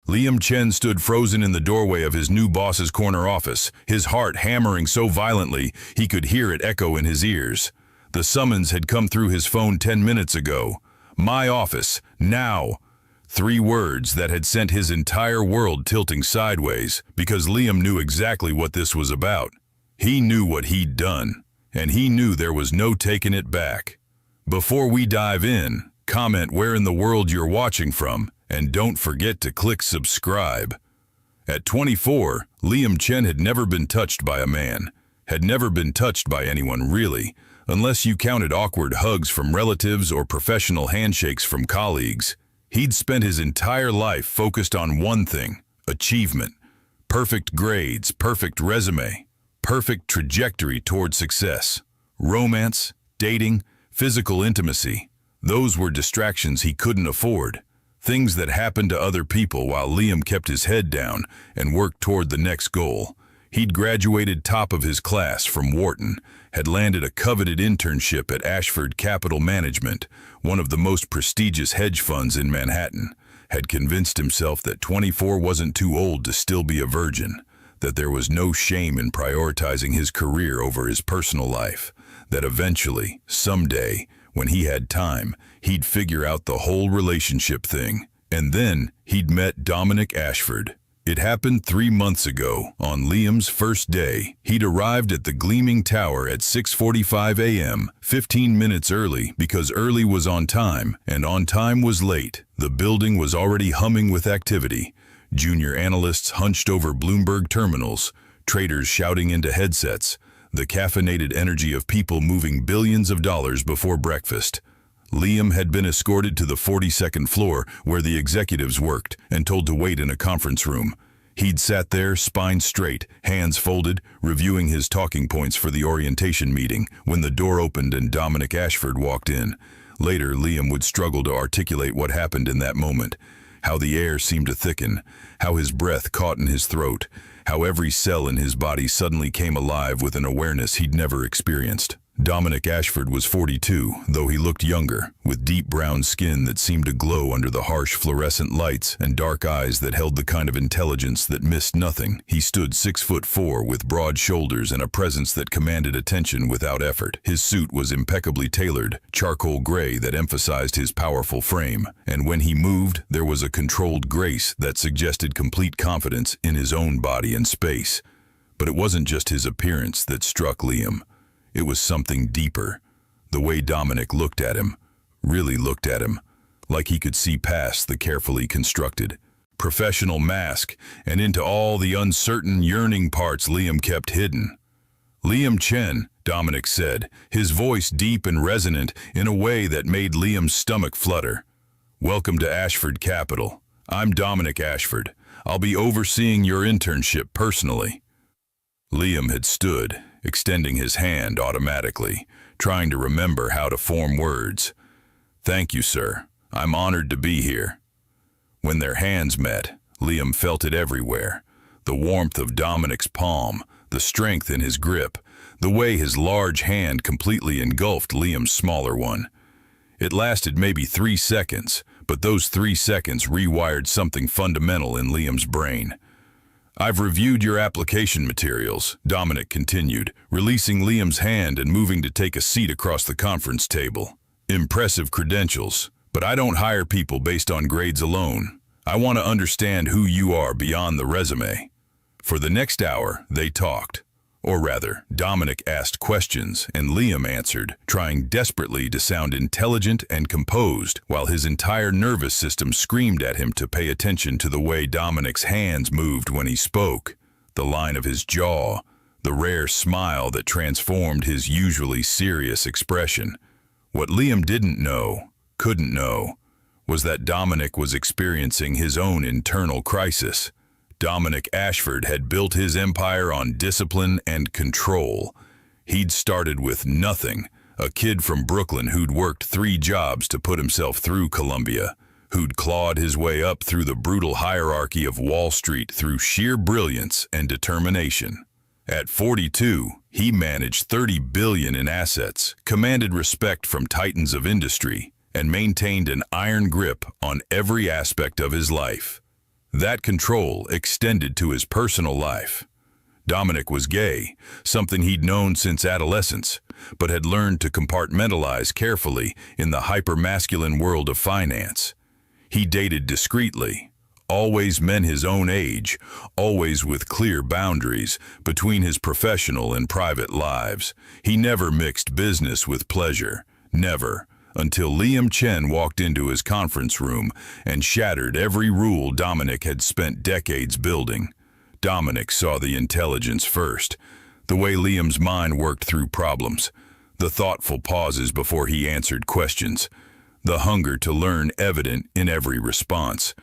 Liam Chen stood frozen in the doorway of his new boss's corner office, his heart hammering so violently he could hear it echo in his ears. The summons had come through his phone 10 minutes ago. My office, now. 3 words that had sent his entire world tilting sideways, because Liam knew exactly what this was about. He knew what he'd done, and he knew there was no taking it back. Before we dive in, comment where in the world you're watching from, and don't forget to click subscribe. At 24, Liam Chen had never been touched by a man, had never been touched by anyone really, unless you counted awkward hugs from relatives or professional handshakes from colleagues. He'd spent his entire life focused on one thing: achievement. Perfect grades, perfect resume, perfect trajectory toward success. Romance, dating, physical intimacy. Those were distractions he couldn't afford. Things that happened to other people while Liam kept his head down and worked toward the next goal. He'd graduated top of his class from Wharton, had landed a coveted internship at Ashford Capital Management, one of the most prestigious hedge funds in Manhattan, had convinced himself that 24 wasn't too old to still be a virgin, that there was no shame in prioritizing his career over his personal life, that eventually, someday, when he had time, he'd figure out the whole relationship thing. And then he'd met Dominic Ashford. It happened 3 months ago, on Liam's first day. He'd arrived at the Gleaming Tower at 6:45 a.m., 15 minutes early, because early was on time, and on time was late. The building was already humming with activity. Junior analysts hunched over Bloomberg terminals, traders shouting into headsets, the caffeinated energy of people moving billions of dollars before breakfast. Liam had been escorted to the 42nd floor where the executives worked and told to wait in a conference room. He'd sat there, spine straight, hands folded, reviewing his talking points for the orientation meeting when the door opened and Dominic Ashford walked in. Later, Liam would struggle to articulate what happened in that moment, how the air seemed to thicken, how his breath caught in his throat, how every cell in his body suddenly came alive with an awareness he'd never experienced. Dominic Ashford was 42, though he looked younger, with deep brown skin that seemed to glow under the harsh fluorescent lights and dark eyes that held the kind of intelligence that missed nothing. He stood 6'4" with broad shoulders and a presence that commanded attention without effort. His suit was impeccably tailored, charcoal gray that emphasized his powerful frame, and when he moved, there was a controlled grace that suggested complete confidence in his own body and space. But it wasn't just his appearance that struck Liam. It was something deeper. The way Dominic looked at him, really looked at him, like he could see past the carefully constructed, professional mask and into all the uncertain, yearning parts Liam kept hidden. "Liam Chen," Dominic said, his voice deep and resonant in a way that made Liam's stomach flutter. "Welcome to Ashford Capital. I'm Dominic Ashford. I'll be overseeing your internship personally." Liam had stood, extending his hand automatically, trying to remember how to form words. "Thank you, sir. I'm honored to be here." When their hands met, Liam felt it everywhere. The warmth of Dominic's palm, the strength in his grip, the way his large hand completely engulfed Liam's smaller one. It lasted maybe 3 seconds, but those 3 seconds rewired something fundamental in Liam's brain. "I've reviewed your application materials," Dominic continued, releasing Liam's hand and moving to take a seat across the conference table. "Impressive credentials, but I don't hire people based on grades alone. I want to understand who you are beyond the resume." For the next hour, they talked. Or rather, Dominic asked questions and Liam answered, trying desperately to sound intelligent and composed, while his entire nervous system screamed at him to pay attention to the way Dominic's hands moved when he spoke, the line of his jaw, the rare smile that transformed his usually serious expression. What Liam didn't know, couldn't know, was that Dominic was experiencing his own internal crisis. Dominic Ashford had built his empire on discipline and control. He'd started with nothing, a kid from Brooklyn who'd worked 3 jobs to put himself through Columbia, who'd clawed his way up through the brutal hierarchy of Wall Street through sheer brilliance and determination. At 42, he managed $30 billion in assets, commanded respect from titans of industry, and maintained an iron grip on every aspect of his life. That control extended to his personal life. Dominic was gay, something he'd known since adolescence, but had learned to compartmentalize carefully in the hyper-masculine world of finance. He dated discreetly, always men his own age, always with clear boundaries between his professional and private lives. He never mixed business with pleasure, never, until Liam Chen walked into his conference room and shattered every rule Dominic had spent decades building. Dominic saw the intelligence first, the way Liam's mind worked through problems, the thoughtful pauses before he answered questions, the hunger to learn evident in every response.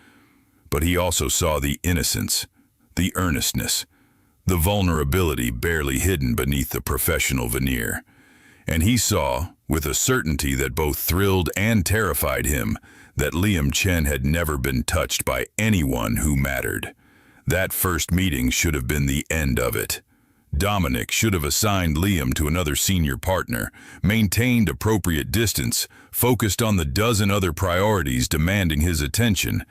But he also saw the innocence, the earnestness, the vulnerability barely hidden beneath the professional veneer. And he saw, with a certainty that both thrilled and terrified him, that Liam Chen had never been touched by anyone who mattered. That first meeting should have been the end of it. Dominic should have assigned Liam to another senior partner, maintained appropriate distance, focused on the dozen other priorities demanding his attention.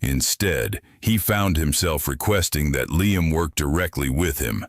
Instead, he found himself requesting that Liam work directly with him,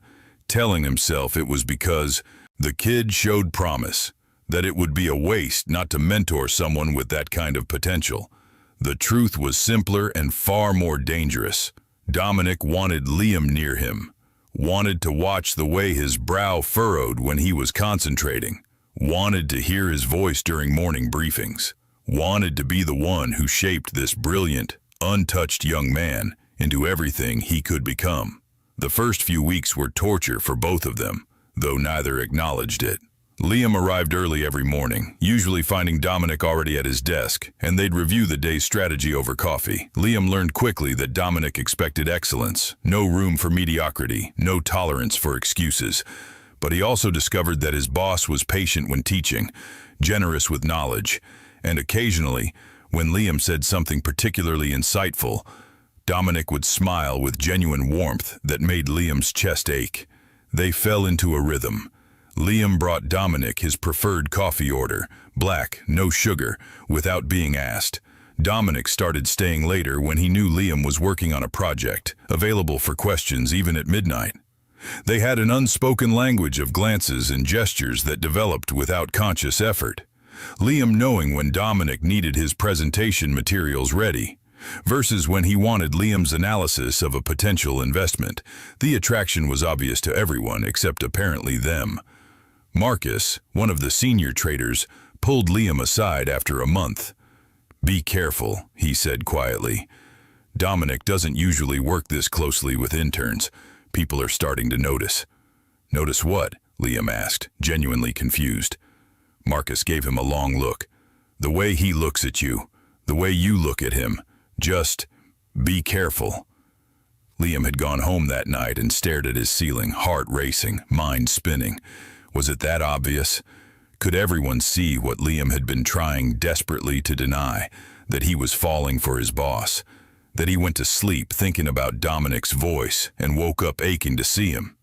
telling himself it was because the kid showed promise, that it would be a waste not to mentor someone with that kind of potential. The truth was simpler and far more dangerous. Dominic wanted Liam near him, wanted to watch the way his brow furrowed when he was concentrating, wanted to hear his voice during morning briefings, wanted to be the one who shaped this brilliant, untouched young man into everything he could become. The first few weeks were torture for both of them, though neither acknowledged it. Liam arrived early every morning, usually finding Dominic already at his desk, and they'd review the day's strategy over coffee. Liam learned quickly that Dominic expected excellence, no room for mediocrity, no tolerance for excuses. But he also discovered that his boss was patient when teaching, generous with knowledge, and occasionally, when Liam said something particularly insightful, Dominic would smile with genuine warmth that made Liam's chest ache. They fell into a rhythm. Liam brought Dominic his preferred coffee order, black, no sugar, without being asked. Dominic started staying later when he knew Liam was working on a project, available for questions even at midnight. They had an unspoken language of glances and gestures that developed without conscious effort. Liam knowing when Dominic needed his presentation materials ready, versus when he wanted Liam's analysis of a potential investment. The attraction was obvious to everyone except apparently them. Marcus, one of the senior traders, pulled Liam aside after a month. "Be careful," he said quietly. "Dominic doesn't usually work this closely with interns. People are starting to notice." "Notice what?" Liam asked, genuinely confused. Marcus gave him a long look. "The way he looks at you, the way you look at him. Just be careful." Liam had gone home that night and stared at his ceiling, heart racing, mind spinning. Was it that obvious? Could everyone see what Liam had been trying desperately to deny? That he was falling for his boss? That he went to sleep thinking about Dominic's voice and woke up aching to see him?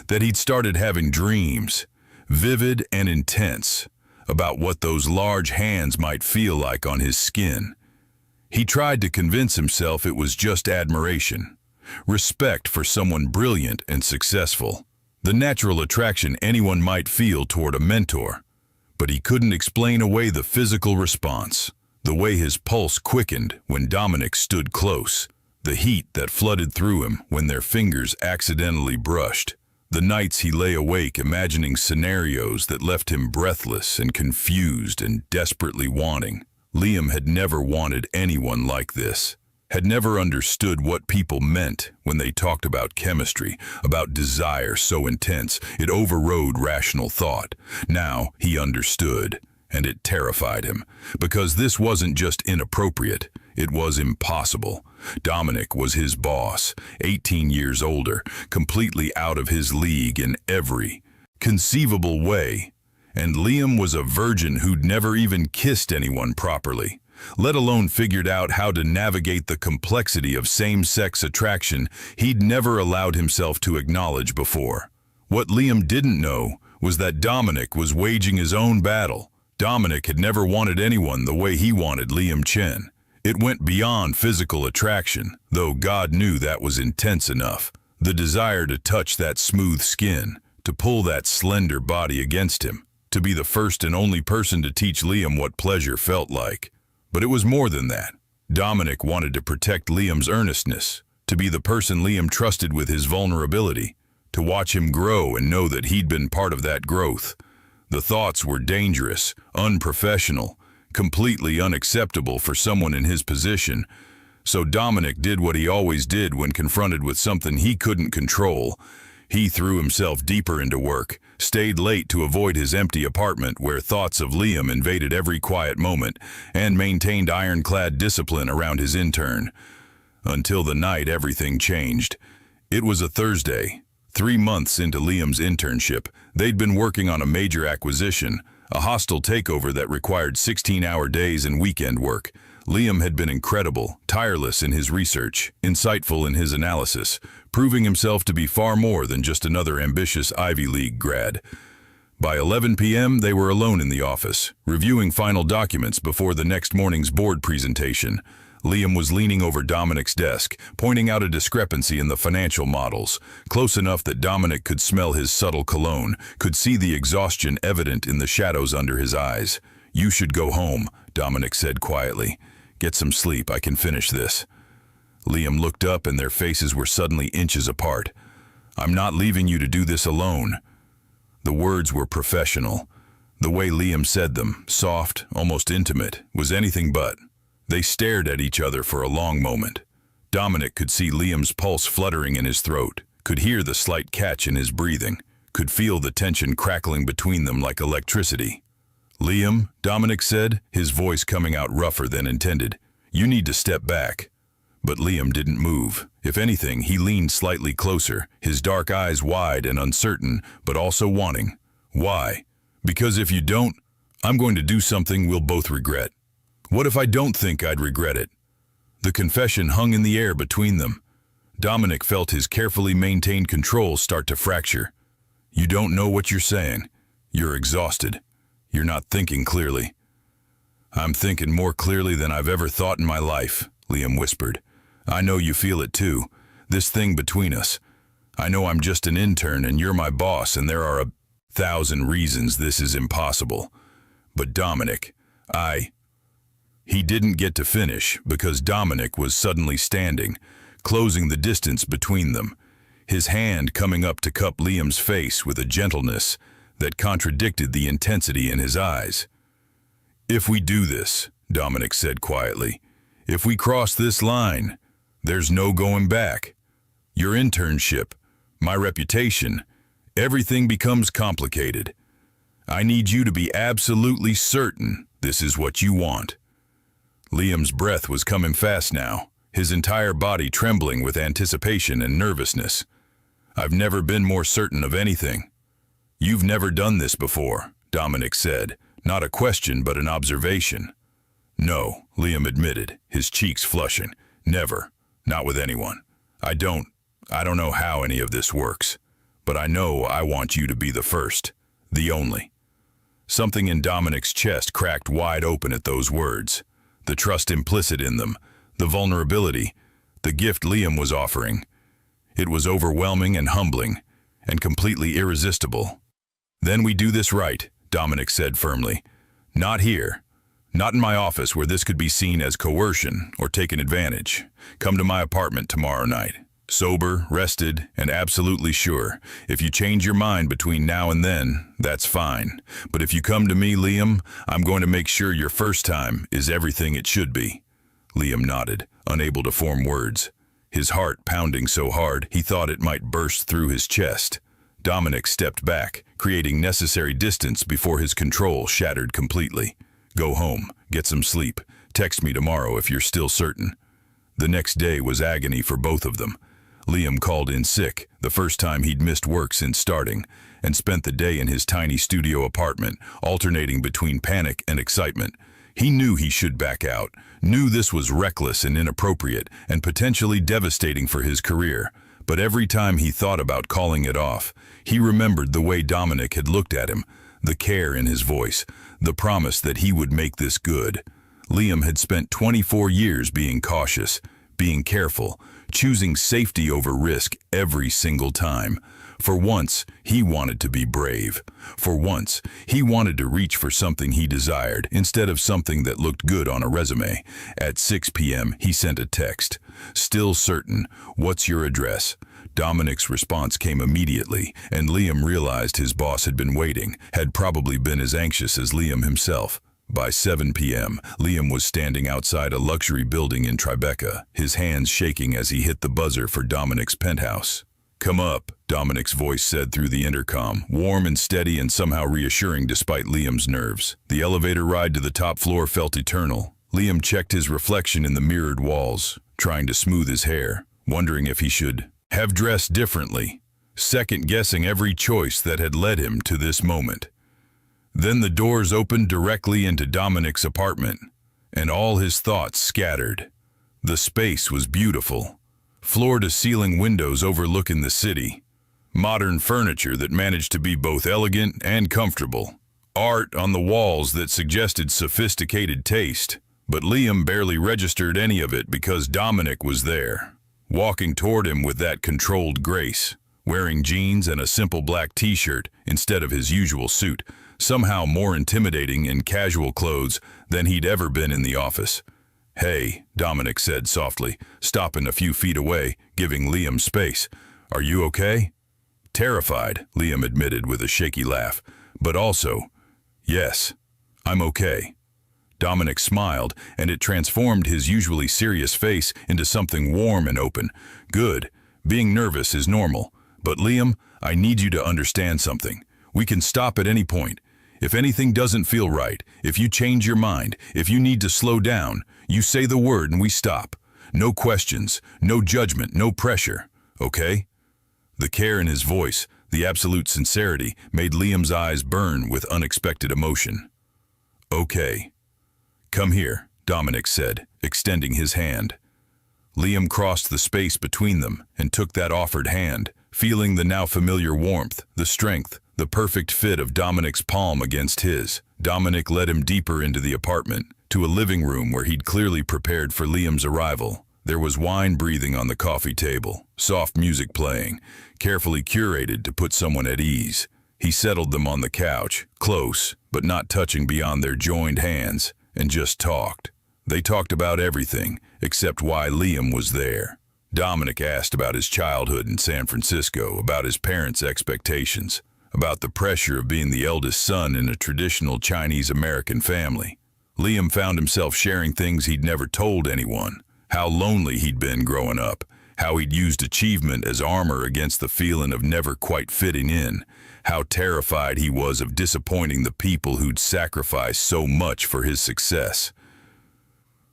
That he'd started having dreams, vivid and intense, about what those large hands might feel like on his skin? He tried to convince himself it was just admiration, respect for someone brilliant and successful, the natural attraction anyone might feel toward a mentor. But he couldn't explain away the physical response, the way his pulse quickened when Dominic stood close, the heat that flooded through him when their fingers accidentally brushed, the nights he lay awake imagining scenarios that left him breathless and confused and desperately wanting. Liam had never wanted anyone like this, had never understood what people meant when they talked about chemistry, about desire so intense it overrode rational thought. Now he understood, and it terrified him, because this wasn't just inappropriate, it was impossible. Dominic was his boss, 18 years older, completely out of his league in every conceivable way. And Liam was a virgin who'd never even kissed anyone properly, let alone figured out how to navigate the complexity of same-sex attraction he'd never allowed himself to acknowledge before. What Liam didn't know was that Dominic was waging his own battle. Dominic had never wanted anyone the way he wanted Liam Chen. It went beyond physical attraction, though God knew that was intense enough. The desire to touch that smooth skin, to pull that slender body against him, to be the first and only person to teach Liam what pleasure felt like. But it was more than that. Dominic wanted to protect Liam's earnestness, to be the person Liam trusted with his vulnerability, to watch him grow and know that he'd been part of that growth. The thoughts were dangerous, unprofessional, completely unacceptable for someone in his position. So Dominic did what he always did when confronted with something he couldn't control. He threw himself deeper into work, stayed late to avoid his empty apartment where thoughts of Liam invaded every quiet moment, and maintained ironclad discipline around his intern. Until the night everything changed. It was a Thursday. 3 months into Liam's internship, they'd been working on a major acquisition, a hostile takeover that required 16-hour days and weekend work. Liam had been incredible, tireless in his research, insightful in his analysis, proving himself to be far more than just another ambitious Ivy League grad. By 11 p.m., they were alone in the office, reviewing final documents before the next morning's board presentation. Liam was leaning over Dominic's desk, pointing out a discrepancy in the financial models, close enough that Dominic could smell his subtle cologne, could see the exhaustion evident in the shadows under his eyes. "You should go home," Dominic said quietly. "Get some sleep, I can finish this." Liam looked up and their faces were suddenly inches apart. "I'm not leaving you to do this alone." The words were professional. The way Liam said them, soft, almost intimate, was anything but. They stared at each other for a long moment. Dominic could see Liam's pulse fluttering in his throat, could hear the slight catch in his breathing, could feel the tension crackling between them like electricity. "Liam," Dominic said, his voice coming out rougher than intended, "you need to step back." But Liam didn't move. If anything, he leaned slightly closer, his dark eyes wide and uncertain, but also wanting. "Why?" "Because if you don't, I'm going to do something we'll both regret." "What if I don't think I'd regret it?" The confession hung in the air between them. Dominic felt his carefully maintained control start to fracture. "You don't know what you're saying. You're exhausted. You're not thinking clearly." "I'm thinking more clearly than I've ever thought in my life," Liam whispered. "I know you feel it too. This thing between us. I know I'm just an intern and you're my boss and there are 1,000 reasons this is impossible. But Dominic, He didn't get to finish because Dominic was suddenly standing, closing the distance between them, his hand coming up to cup Liam's face with a gentleness that contradicted the intensity in his eyes. "If we do this," Dominic said quietly, "if we cross this line, there's no going back. Your internship, my reputation, everything becomes complicated. I need you to be absolutely certain this is what you want." Liam's breath was coming fast now, his entire body trembling with anticipation and nervousness. "I've never been more certain of anything." "You've never done this before," Dominic said, not a question but an observation. "No," Liam admitted, his cheeks flushing. "Never. Not with anyone. I don't know how any of this works. But I know I want you to be the first. The only." Something in Dominic's chest cracked wide open at those words. The trust implicit in them, the vulnerability, the gift Liam was offering. It was overwhelming and humbling, and completely irresistible. "Then we do this right," Dominic said firmly. "Not here. Not in my office where this could be seen as coercion or taken advantage. Come to my apartment tomorrow night. Sober, rested, and absolutely sure. If you change your mind between now and then, that's fine. But if you come to me, Liam, I'm going to make sure your first time is everything it should be." Liam nodded, unable to form words, his heart pounding so hard he thought it might burst through his chest. Dominic stepped back, creating necessary distance before his control shattered completely. "Go home, get some sleep. Text me tomorrow if you're still certain." The next day was agony for both of them. Liam called in sick, the first time he'd missed work since starting, and spent the day in his tiny studio apartment, alternating between panic and excitement. He knew he should back out, knew this was reckless and inappropriate, and potentially devastating for his career. But every time he thought about calling it off, he remembered the way Dominic had looked at him, the care in his voice, the promise that he would make this good. Liam had spent 24 years being cautious, being careful, choosing safety over risk every single time. For once, he wanted to be brave. For once, he wanted to reach for something he desired instead of something that looked good on a resume. At 6 p.m., he sent a text. "Still certain. What's your address?" Dominic's response came immediately, and Liam realized his boss had been waiting, had probably been as anxious as Liam himself. By 7 p.m., Liam was standing outside a luxury building in Tribeca, his hands shaking as he hit the buzzer for Dominic's penthouse. "Come up," Dominic's voice said through the intercom, warm and steady and somehow reassuring despite Liam's nerves. The elevator ride to the top floor felt eternal. Liam checked his reflection in the mirrored walls, trying to smooth his hair, wondering if he should have dressed differently, second-guessing every choice that had led him to this moment. Then the doors opened directly into Dominic's apartment, and all his thoughts scattered. The space was beautiful. Floor-to-ceiling windows overlooking the city. Modern furniture that managed to be both elegant and comfortable. Art on the walls that suggested sophisticated taste. But Liam barely registered any of it because Dominic was there, walking toward him with that controlled grace, wearing jeans and a simple black t-shirt instead of his usual suit, somehow more intimidating in casual clothes than he'd ever been in the office. "Hey," Dominic said softly, stopping a few feet away, giving Liam space. "Are you okay?" "Terrified," Liam admitted with a shaky laugh, "but also, yes, I'm okay." Dominic smiled, and it transformed his usually serious face into something warm and open. "Good. Being nervous is normal. But Liam, I need you to understand something. We can stop at any point. If anything doesn't feel right, if you change your mind, if you need to slow down, you say the word and we stop. No questions, no judgment, no pressure. Okay?" The care in his voice, the absolute sincerity, made Liam's eyes burn with unexpected emotion. "Okay. Come here," Dominic said, extending his hand. Liam crossed the space between them and took that offered hand, feeling the now familiar warmth, the strength, the perfect fit of Dominic's palm against his. Dominic led him deeper into the apartment, to a living room where he'd clearly prepared for Liam's arrival. There was wine breathing on the coffee table, soft music playing, carefully curated to put someone at ease. He settled them on the couch, close, but not touching beyond their joined hands, and just talked. They talked about everything, except why Liam was there. Dominic asked about his childhood in San Francisco, about his parents' expectations, about the pressure of being the eldest son in a traditional Chinese-American family. Liam found himself sharing things he'd never told anyone, how lonely he'd been growing up, how he'd used achievement as armor against the feeling of never quite fitting in, how terrified he was of disappointing the people who'd sacrificed so much for his success.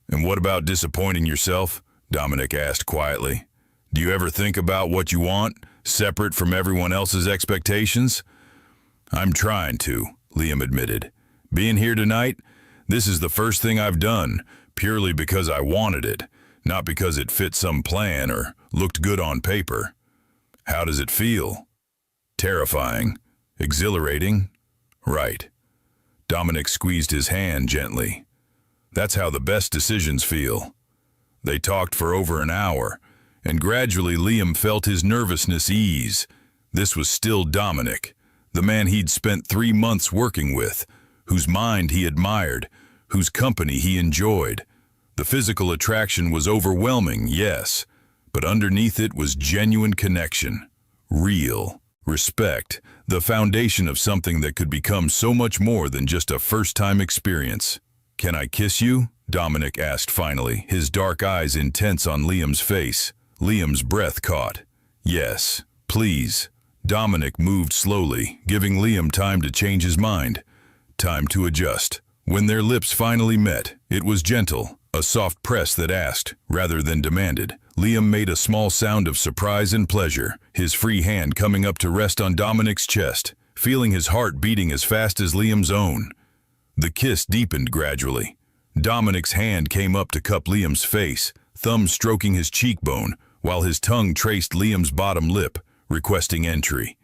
"And what about disappointing yourself?" Dominic asked quietly. "Do you ever think about what you want, separate from everyone else's expectations?" "I'm trying to," Liam admitted. "Being here tonight, this is the first thing I've done, purely because I wanted it, not because it fit some plan or looked good on paper." "How does it feel?" "Terrifying. Exhilarating." "Right." Dominic squeezed his hand gently. "That's how the best decisions feel." They talked for over an hour, and gradually Liam felt his nervousness ease. This was still Dominic, the man he'd spent 3 months working with, whose mind he admired, whose company he enjoyed. The physical attraction was overwhelming, yes, but underneath it was genuine connection, real respect, the foundation of something that could become so much more than just a first-time experience. "Can I kiss you?" Dominic asked finally, his dark eyes intense on Liam's face. Liam's breath caught. "Yes, please." Dominic moved slowly, giving Liam time to change his mind, time to adjust. When their lips finally met, it was gentle, a soft press that asked, rather than demanded. Liam made a small sound of surprise and pleasure, his free hand coming up to rest on Dominic's chest, feeling his heart beating as fast as Liam's own. The kiss deepened gradually. Dominic's hand came up to cup Liam's face, thumb stroking his cheekbone, while his tongue traced Liam's bottom lip, requesting entry.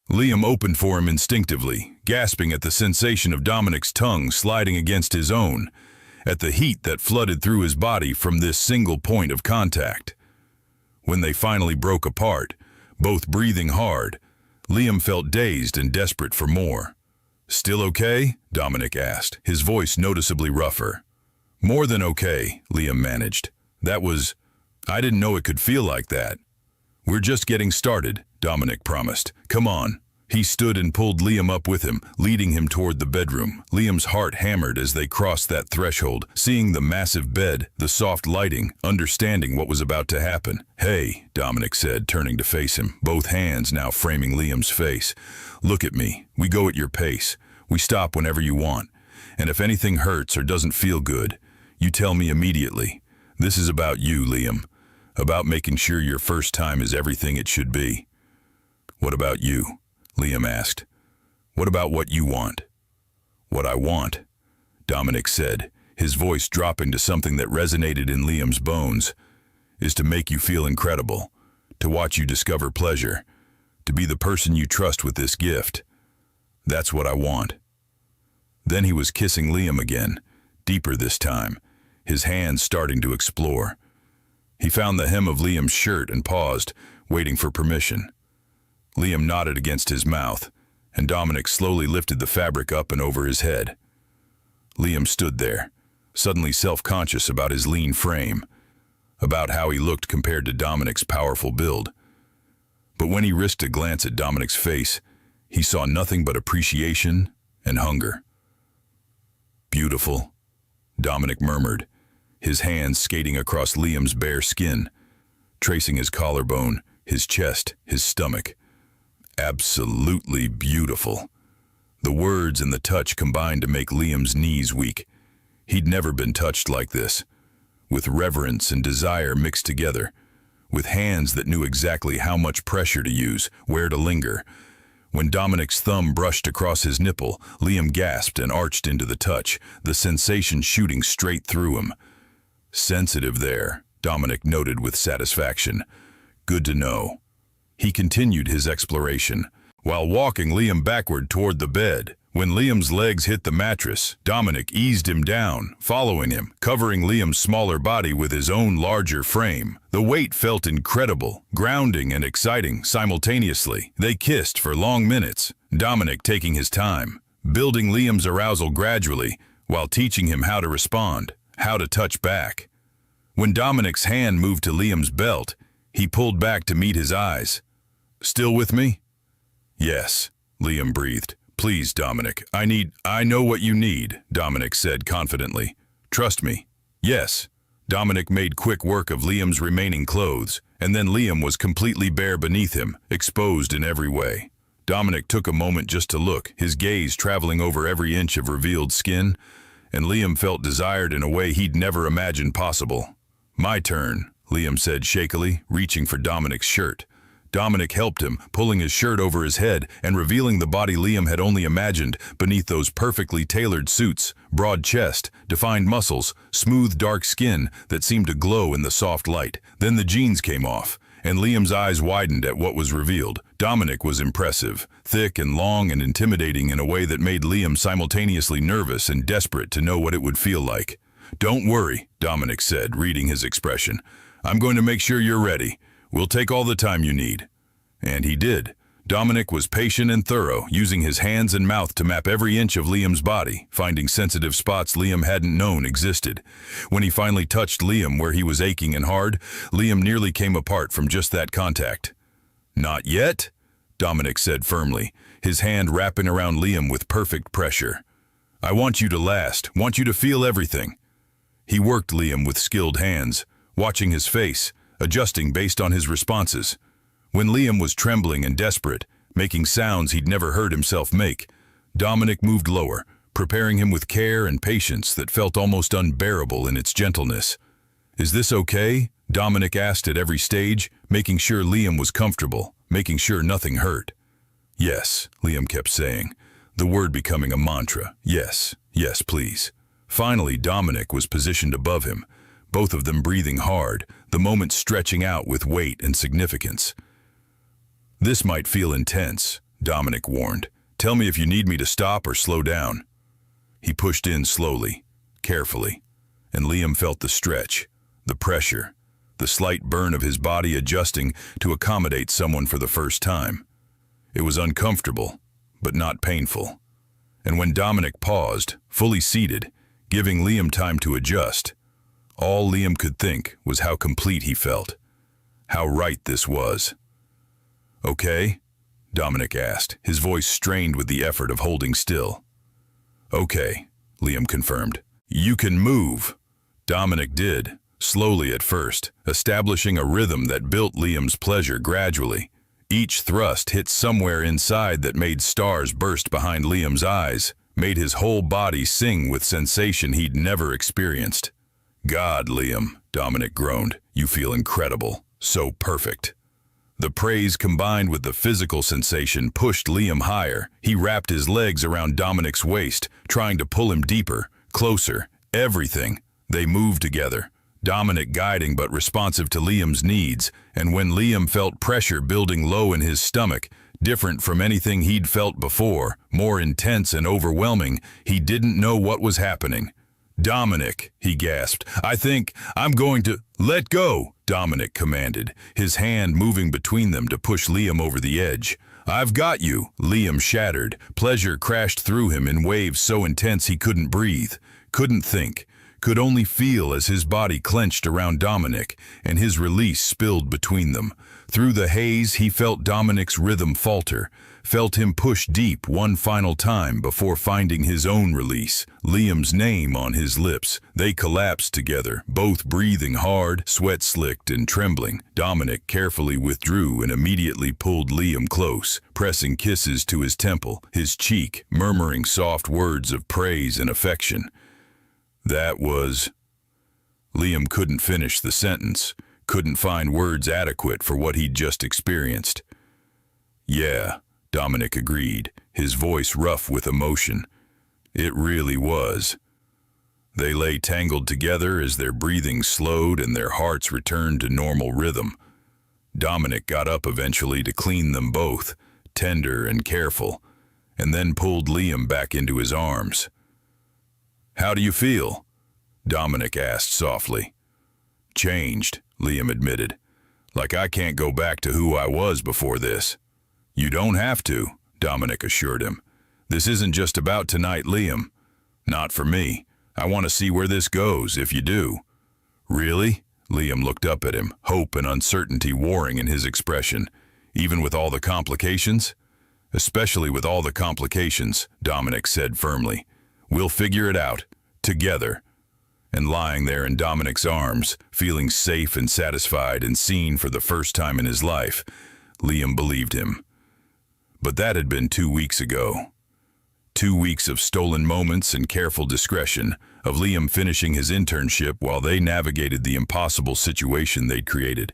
Liam opened for him instinctively, gasping at the sensation of Dominic's tongue sliding against his own. at the heat that flooded through his body from this single point of contact. When they finally broke apart, both breathing hard, Liam felt dazed and desperate for more. "Still okay?" Dominic asked, his voice noticeably rougher. "More than okay," Liam managed. I didn't know it could feel like that." "We're just getting started," Dominic promised. "Come on." He stood and pulled Liam up with him, leading him toward the bedroom. Liam's heart hammered as they crossed that threshold, seeing the massive bed, the soft lighting, understanding what was about to happen. "Hey," Dominic said, turning to face him, both hands now framing Liam's face. "Look at me. We go at your pace. We stop whenever you want. And if anything hurts or doesn't feel good, you tell me immediately. This is about you, Liam. About making sure your first time is everything it should be." "What about you?" Liam asked. "What about what you want?" "What I want," Dominic said, his voice dropping to something that resonated in Liam's bones, "is to make you feel incredible, to watch you discover pleasure, to be the person you trust with this gift. That's what I want." Then he was kissing Liam again, deeper this time, his hands starting to explore. He found the hem of Liam's shirt and paused, waiting for permission. Liam nodded against his mouth, and Dominic slowly lifted the fabric up and over his head. Liam stood there, suddenly self-conscious about his lean frame, about how he looked compared to Dominic's powerful build. But when he risked a glance at Dominic's face, he saw nothing but appreciation and hunger. "Beautiful," Dominic murmured, his hands skating across Liam's bare skin, tracing his collarbone, his chest, his stomach. "Absolutely beautiful." The words and the touch combined to make Liam's knees weak. He'd never been touched like this, with reverence and desire mixed together, with hands that knew exactly how much pressure to use, where to linger. When Dominic's thumb brushed across his nipple, Liam gasped and arched into the touch, the sensation shooting straight through him. "Sensitive there," Dominic noted with satisfaction. "Good to know." He continued his exploration, while walking Liam backward toward the bed. When Liam's legs hit the mattress, Dominic eased him down, following him, covering Liam's smaller body with his own larger frame. The weight felt incredible, grounding and exciting simultaneously. They kissed for long minutes, Dominic taking his time, building Liam's arousal gradually, while teaching him how to respond, how to touch back. When Dominic's hand moved to Liam's belt, he pulled back to meet his eyes. "Still with me?" "Yes," Liam breathed. "Please, Dominic, I know what you need," Dominic said confidently. "Trust me." "Yes." Dominic made quick work of Liam's remaining clothes, and then Liam was completely bare beneath him, exposed in every way. Dominic took a moment just to look, his gaze traveling over every inch of revealed skin, and Liam felt desired in a way he'd never imagined possible. "My turn," Liam said shakily, reaching for Dominic's shirt. Dominic helped him, pulling his shirt over his head and revealing the body Liam had only imagined beneath those perfectly tailored suits, broad chest, defined muscles, smooth dark skin that seemed to glow in the soft light. Then the jeans came off, and Liam's eyes widened at what was revealed. Dominic was impressive, thick and long and intimidating in a way that made Liam simultaneously nervous and desperate to know what it would feel like. "Don't worry," Dominic said, reading his expression. "I'm going to make sure you're ready. We'll take all the time you need." And he did. Dominic was patient and thorough, using his hands and mouth to map every inch of Liam's body, finding sensitive spots Liam hadn't known existed. When he finally touched Liam where he was aching and hard, Liam nearly came apart from just that contact. "Not yet," Dominic said firmly, his hand wrapping around Liam with perfect pressure. "I want you to last, want you to feel everything." He worked Liam with skilled hands, watching his face, adjusting based on his responses. When Liam was trembling and desperate, making sounds he'd never heard himself make, Dominic moved lower, preparing him with care and patience that felt almost unbearable in its gentleness. "Is this okay?" Dominic asked at every stage, making sure Liam was comfortable, making sure nothing hurt. "Yes," Liam kept saying, the word becoming a mantra. "Yes, yes, please." Finally, Dominic was positioned above him, both of them breathing hard, the moment stretching out with weight and significance. "This might feel intense," Dominic warned. "Tell me if you need me to stop or slow down." He pushed in slowly, carefully. and Liam felt the stretch, the pressure, the slight burn of his body adjusting to accommodate someone for the first time. It was uncomfortable, but not painful. And when Dominic paused, fully seated, giving Liam time to adjust, all Liam could think was how complete he felt. How right this was. "Okay?" Dominic asked, his voice strained with the effort of holding still. "Okay," Liam confirmed. "You can move." Dominic did, slowly at first, establishing a rhythm that built Liam's pleasure gradually. Each thrust hit somewhere inside that made stars burst behind Liam's eyes, made his whole body sing with sensation he'd never experienced. "God, Liam," Dominic groaned, "you feel incredible. So perfect." The praise combined with the physical sensation pushed Liam higher. He wrapped his legs around Dominic's waist, trying to pull him deeper, closer, everything. They moved together, Dominic guiding but responsive to Liam's needs, and when Liam felt pressure building low in his stomach, different from anything he'd felt before, more intense and overwhelming, he didn't know what was happening. "Dominic," he gasped, "I think I'm going to—" "Let go," Dominic commanded, his hand moving between them to push Liam over the edge. "I've got you." Liam shattered. Pleasure crashed through him in waves so intense he couldn't breathe, couldn't think, could only feel as his body clenched around Dominic and his release spilled between them. Through the haze, he felt Dominic's rhythm falter, felt him push deep one final time before finding his own release, Liam's name on his lips. They collapsed together, both breathing hard, sweat slicked and trembling. Dominic carefully withdrew and immediately pulled Liam close, pressing kisses to his temple, his cheek, murmuring soft words of praise and affection. That was... Liam couldn't finish the sentence, couldn't find words adequate for what he'd just experienced. "Yeah," Dominic agreed, his voice rough with emotion. "It really was." They lay tangled together as their breathing slowed and their hearts returned to normal rhythm. Dominic got up eventually to clean them both, tender and careful, and then pulled Liam back into his arms. "How do you feel?" Dominic asked softly. "Changed," Liam admitted. "Like I can't go back to who I was before this." "You don't have to," Dominic assured him. "This isn't just about tonight, Liam. Not for me. I want to see where this goes, if you do." "Really?" Liam looked up at him, hope and uncertainty warring in his expression. "Even with all the complications?" "Especially with all the complications," Dominic said firmly. "We'll figure it out. Together." And lying there in Dominic's arms, feeling safe and satisfied and seen for the first time in his life, Liam believed him. But that had been 2 weeks ago. 2 weeks of stolen moments and careful discretion, of Liam finishing his internship while they navigated the impossible situation they'd created.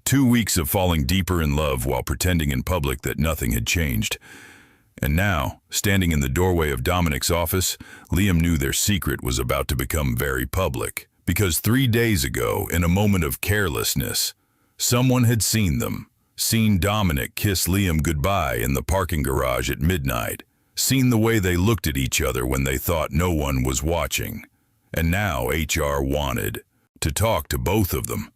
2 weeks of falling deeper in love while pretending in public that nothing had changed. And now, standing in the doorway of Dominic's office, Liam knew their secret was about to become very public. Because 3 days ago, in a moment of carelessness, someone had seen them. Seen Dominic kiss Liam goodbye in the parking garage at midnight. Seen the way they looked at each other when they thought no one was watching. And now HR wanted to talk to both of them.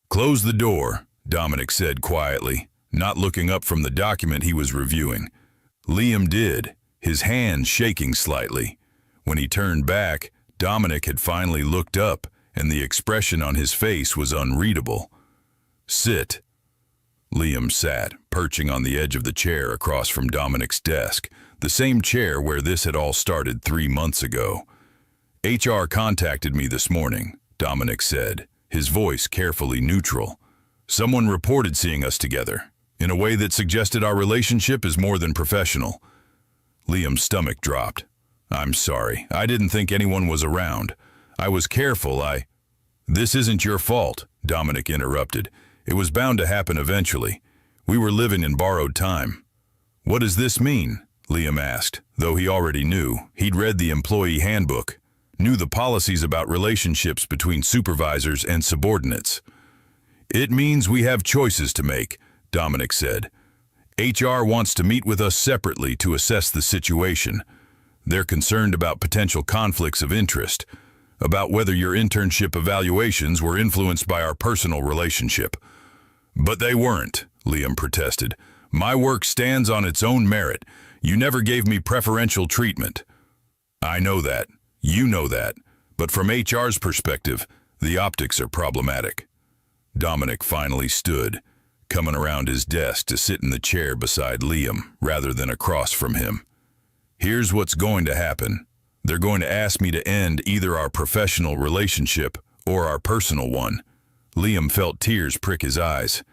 "Close the door," Dominic said quietly, not looking up from the document he was reviewing. Liam did, his hands shaking slightly. When he turned back, Dominic had finally looked up, and the expression on his face was unreadable. "Sit." Liam sat, perching on the edge of the chair across from Dominic's desk, the same chair where this had all started 3 months ago. "HR contacted me this morning," Dominic said, his voice carefully neutral. "Someone reported seeing us together, in a way that suggested our relationship is more than professional." Liam's stomach dropped. "I'm sorry. I didn't think anyone was around. I was careful. This isn't your fault," Dominic interrupted. "It was bound to happen eventually. We were living in borrowed time." "What does this mean?" Liam asked, though he already knew. He'd read the employee handbook, knew the policies about relationships between supervisors and subordinates. "It means we have choices to make," Dominic said. "HR wants to meet with us separately to assess the situation. They're concerned about potential conflicts of interest. about whether your internship evaluations were influenced by our personal relationship. But they weren't, Liam protested. My work stands on its own merit. You never gave me preferential treatment. I know that. You know that. But from HR's perspective, the optics are problematic. Dominic finally stood, coming around his desk to sit in the chair beside Liam, rather than across from him. Here's what's going to happen. They're going to ask me to end either our professional relationship or our personal one. Liam felt tears prick his eyes.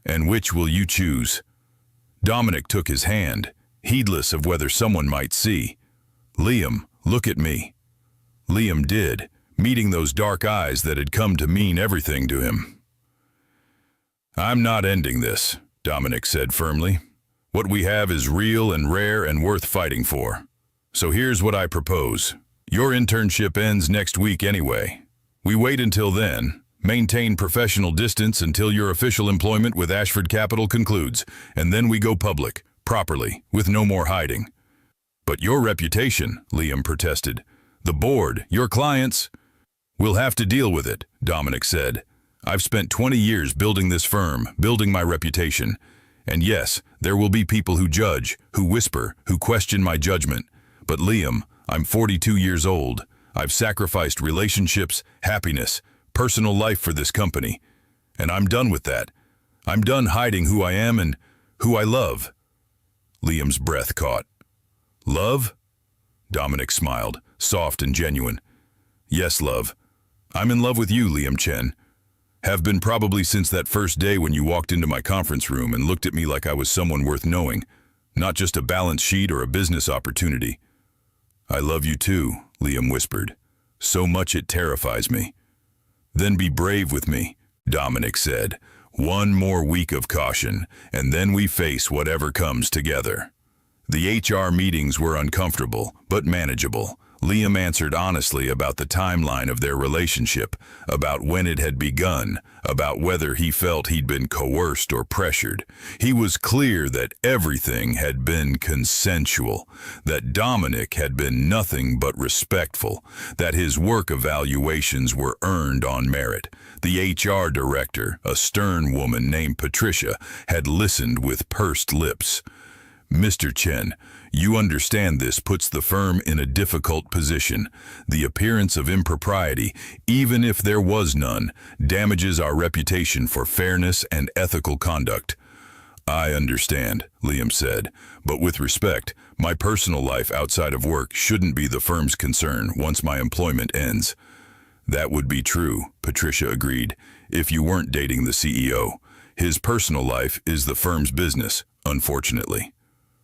And which will you choose? Dominic took his hand, heedless of whether someone might see. Liam, look at me. Liam did, meeting those dark eyes that had come to mean everything to him. I'm not ending this, Dominic said firmly. What we have is real and rare and worth fighting for. So here's what I propose. Your internship ends next week anyway. We wait until then, maintain professional distance until your official employment with Ashford Capital concludes, and then we go public, properly, with no more hiding. But your reputation, Liam protested. The board, your clients. We'll have to deal with it, Dominic said. I've spent 20 years building this firm, building my reputation. And yes, there will be people who judge, who whisper, who question my judgment. But Liam, I'm 42 years old. I've sacrificed relationships, happiness, personal life for this company. And I'm done with that. I'm done hiding who I am and who I love. Liam's breath caught. Love? Dominic smiled, soft and genuine. Yes, love. I'm in love with you, Liam Chen. Have been probably since that first day when you walked into my conference room and looked at me like I was someone worth knowing, not just a balance sheet or a business opportunity. I love you too, Liam whispered. So much it terrifies me. Then be brave with me, Dominic said. One more week of caution, and then we face whatever comes together. The HR meetings were uncomfortable, but manageable. Liam answered honestly about the timeline of their relationship, about when it had begun, about whether he felt he'd been coerced or pressured. He was clear that everything had been consensual, that Dominic had been nothing but respectful, that his work evaluations were earned on merit. The HR director, a stern woman named Patricia, had listened with pursed lips. Mr. Chen, you understand this puts the firm in a difficult position. The appearance of impropriety, even if there was none, damages our reputation for fairness and ethical conduct. I understand, Liam said, but with respect, my personal life outside of work shouldn't be the firm's concern once my employment ends. That would be true, Patricia agreed, if you weren't dating the CEO. His personal life is the firm's business, unfortunately.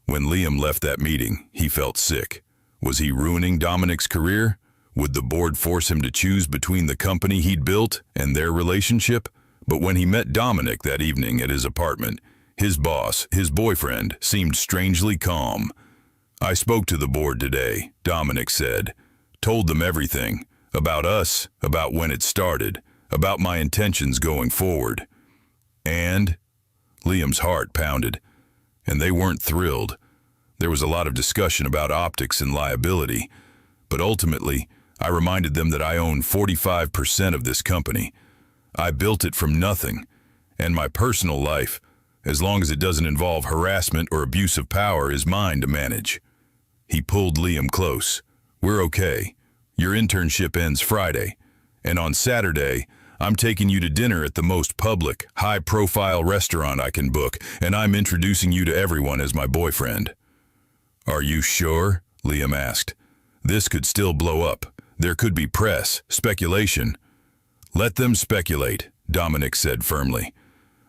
When Liam left that meeting, he felt sick. Was he ruining Dominic's career? Would the board force him to choose between the company he'd built and their relationship? But when he met Dominic that evening at his apartment, his boss, his boyfriend, seemed strangely calm. I spoke to the board today, Dominic said. Told them everything. About us, about when it started, about my intentions going forward. And? Liam's heart pounded. And they weren't thrilled. There was a lot of discussion about optics and liability, but ultimately, I reminded them that I own 45% of this company. I built it from nothing, and my personal life, as long as it doesn't involve harassment or abuse of power, is mine to manage. He pulled Liam close. We're okay. Your internship ends Friday, and on Saturday, I'm taking you to dinner at the most public, high-profile restaurant I can book, and I'm introducing you to everyone as my boyfriend. Are you sure? Liam asked. This could still blow up. There could be press, speculation. Let them speculate, Dominic said firmly.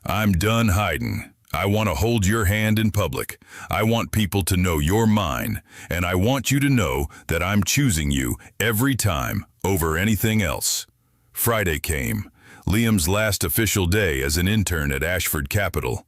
I'm done hiding. I want to hold your hand in public. I want people to know you're mine, and I want you to know that I'm choosing you every time over anything else. Friday came, Liam's last official day as an intern at Ashford Capital.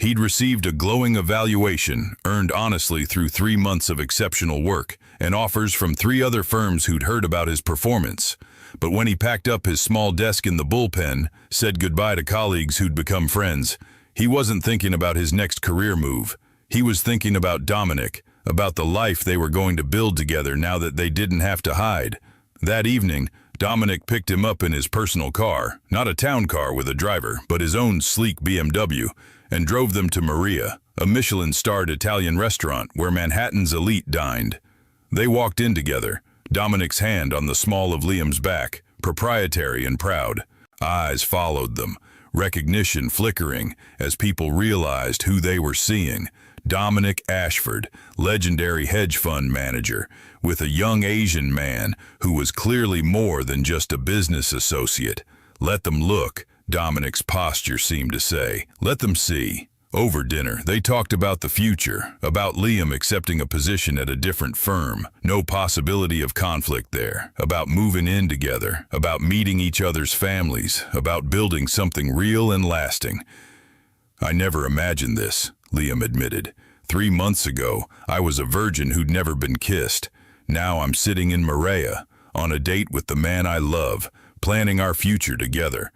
He'd received a glowing evaluation, earned honestly through 3 months of exceptional work, and offers from 3 other firms who'd heard about his performance. But when he packed up his small desk in the bullpen, said goodbye to colleagues who'd become friends, he wasn't thinking about his next career move. He was thinking about Dominic, about the life they were going to build together now that they didn't have to hide. That evening, Dominic picked him up in his personal car, not a town car with a driver, but his own sleek BMW, and drove them to Maria, a Michelin-starred Italian restaurant where Manhattan's elite dined. They walked in together, Dominic's hand on the small of Liam's back, proprietary and proud. Eyes followed them, recognition flickering as people realized who they were seeing. Dominic Ashford, legendary hedge fund manager, with a young Asian man who was clearly more than just a business associate. Let them look, Dominic's posture seemed to say. Let them see. Over dinner, they talked about the future, about Liam accepting a position at a different firm, no possibility of conflict there, about moving in together, about meeting each other's families, about building something real and lasting. "I never imagined this," Liam admitted. 3 months ago, I was a virgin who'd never been kissed. Now I'm sitting in Maria, on a date with the man I love, planning our future together.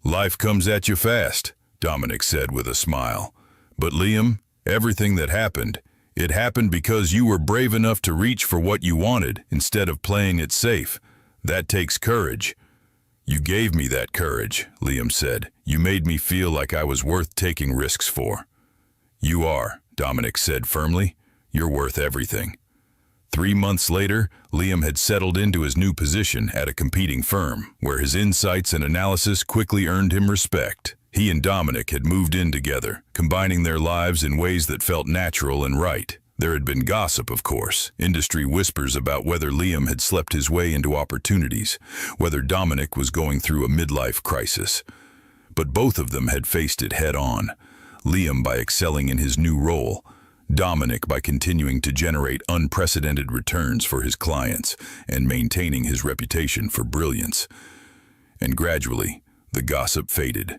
"Life comes at you fast," Dominic said with a smile. "But Liam, everything that happened, it happened because you were brave enough to reach for what you wanted instead of playing it safe. That takes courage." "You gave me that courage," Liam said. "You made me feel like I was worth taking risks for." "You are," Dominic said firmly. "You're worth everything." 3 months later, Liam had settled into his new position at a competing firm, where his insights and analysis quickly earned him respect. He and Dominic had moved in together, combining their lives in ways that felt natural and right. There had been gossip, of course, industry whispers about whether Liam had slept his way into opportunities, whether Dominic was going through a midlife crisis. But both of them had faced it head-on. Liam by excelling in his new role, Dominic by continuing to generate unprecedented returns for his clients and maintaining his reputation for brilliance. And gradually, the gossip faded.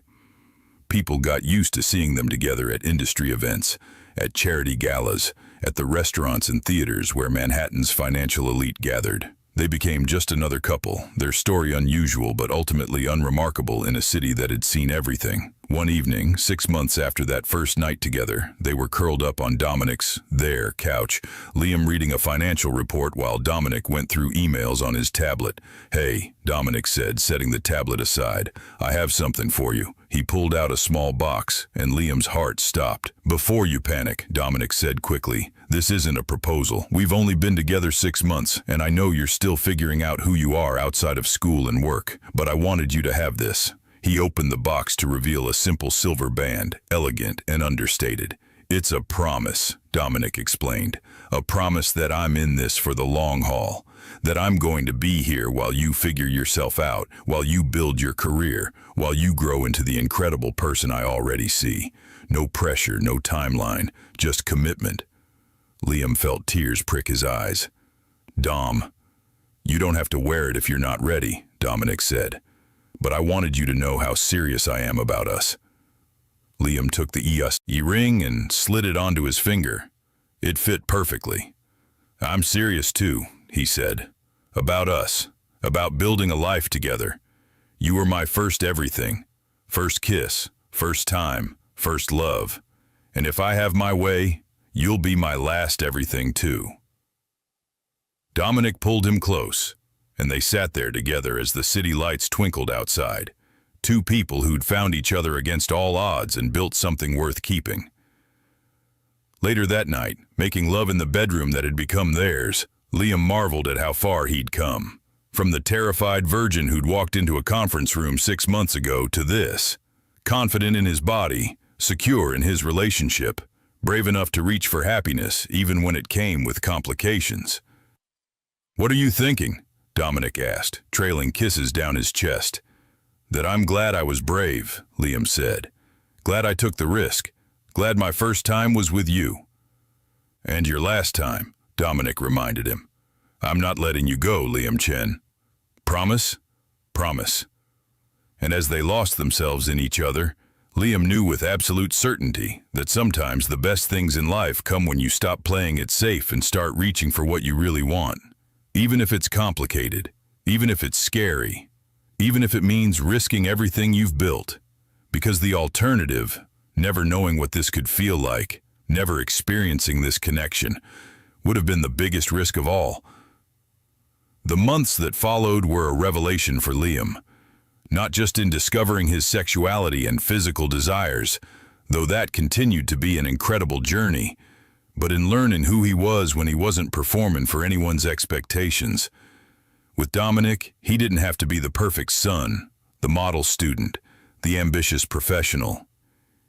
People got used to seeing them together at industry events, at charity galas, at the restaurants and theaters where Manhattan's financial elite gathered. They became just another couple, their story unusual but ultimately unremarkable in a city that had seen everything. One evening, 6 months after that first night together, they were curled up on their couch, Liam reading a financial report while Dominic went through emails on his tablet. "Hey," Dominic said, setting the tablet aside, "I have something for you." He pulled out a small box, and Liam's heart stopped. "Before you panic," Dominic said quickly, "this isn't a proposal. We've only been together 6 months, and I know you're still figuring out who you are outside of school and work, but I wanted you to have this." He opened the box to reveal a simple silver band, elegant and understated. "It's a promise," Dominic explained. "A promise that I'm in this for the long haul, that I'm going to be here while you figure yourself out, while you build your career, while you grow into the incredible person I already see. No pressure, no timeline, just commitment." Liam felt tears prick his eyes. "Dom, you don't have to wear it if you're not ready," Dominic said. "But I wanted you to know how serious I am about us." Liam took the ring and slid it onto his finger. It fit perfectly. "I'm serious too," he said. "About us. About building a life together. You were my first everything. First kiss, first time, first love. And if I have my way, you'll be my last everything too." Dominic pulled him close, and they sat there together as the city lights twinkled outside. Two people who'd found each other against all odds and built something worth keeping. Later that night, making love in the bedroom that had become theirs, Liam marveled at how far he'd come. From the terrified virgin who'd walked into a conference room 6 months ago to this. Confident in his body, secure in his relationship, brave enough to reach for happiness even when it came with complications. "What are you thinking?" Dominic asked, trailing kisses down his chest. "That I'm glad I was brave," Liam said. "Glad I took the risk. Glad my first time was with you." "And your last time," Dominic reminded him. "I'm not letting you go, Liam Chen. Promise?" "Promise." And as they lost themselves in each other, Liam knew with absolute certainty that sometimes the best things in life come when you stop playing it safe and start reaching for what you really want. Even if it's complicated, even if it's scary, even if it means risking everything you've built. Because the alternative, never knowing what this could feel like, never experiencing this connection, would have been the biggest risk of all. The months that followed were a revelation for Liam, not just in discovering his sexuality and physical desires, though that continued to be an incredible journey, but in learning who he was when he wasn't performing for anyone's expectations. With Dominic, he didn't have to be the perfect son, the model student, the ambitious professional.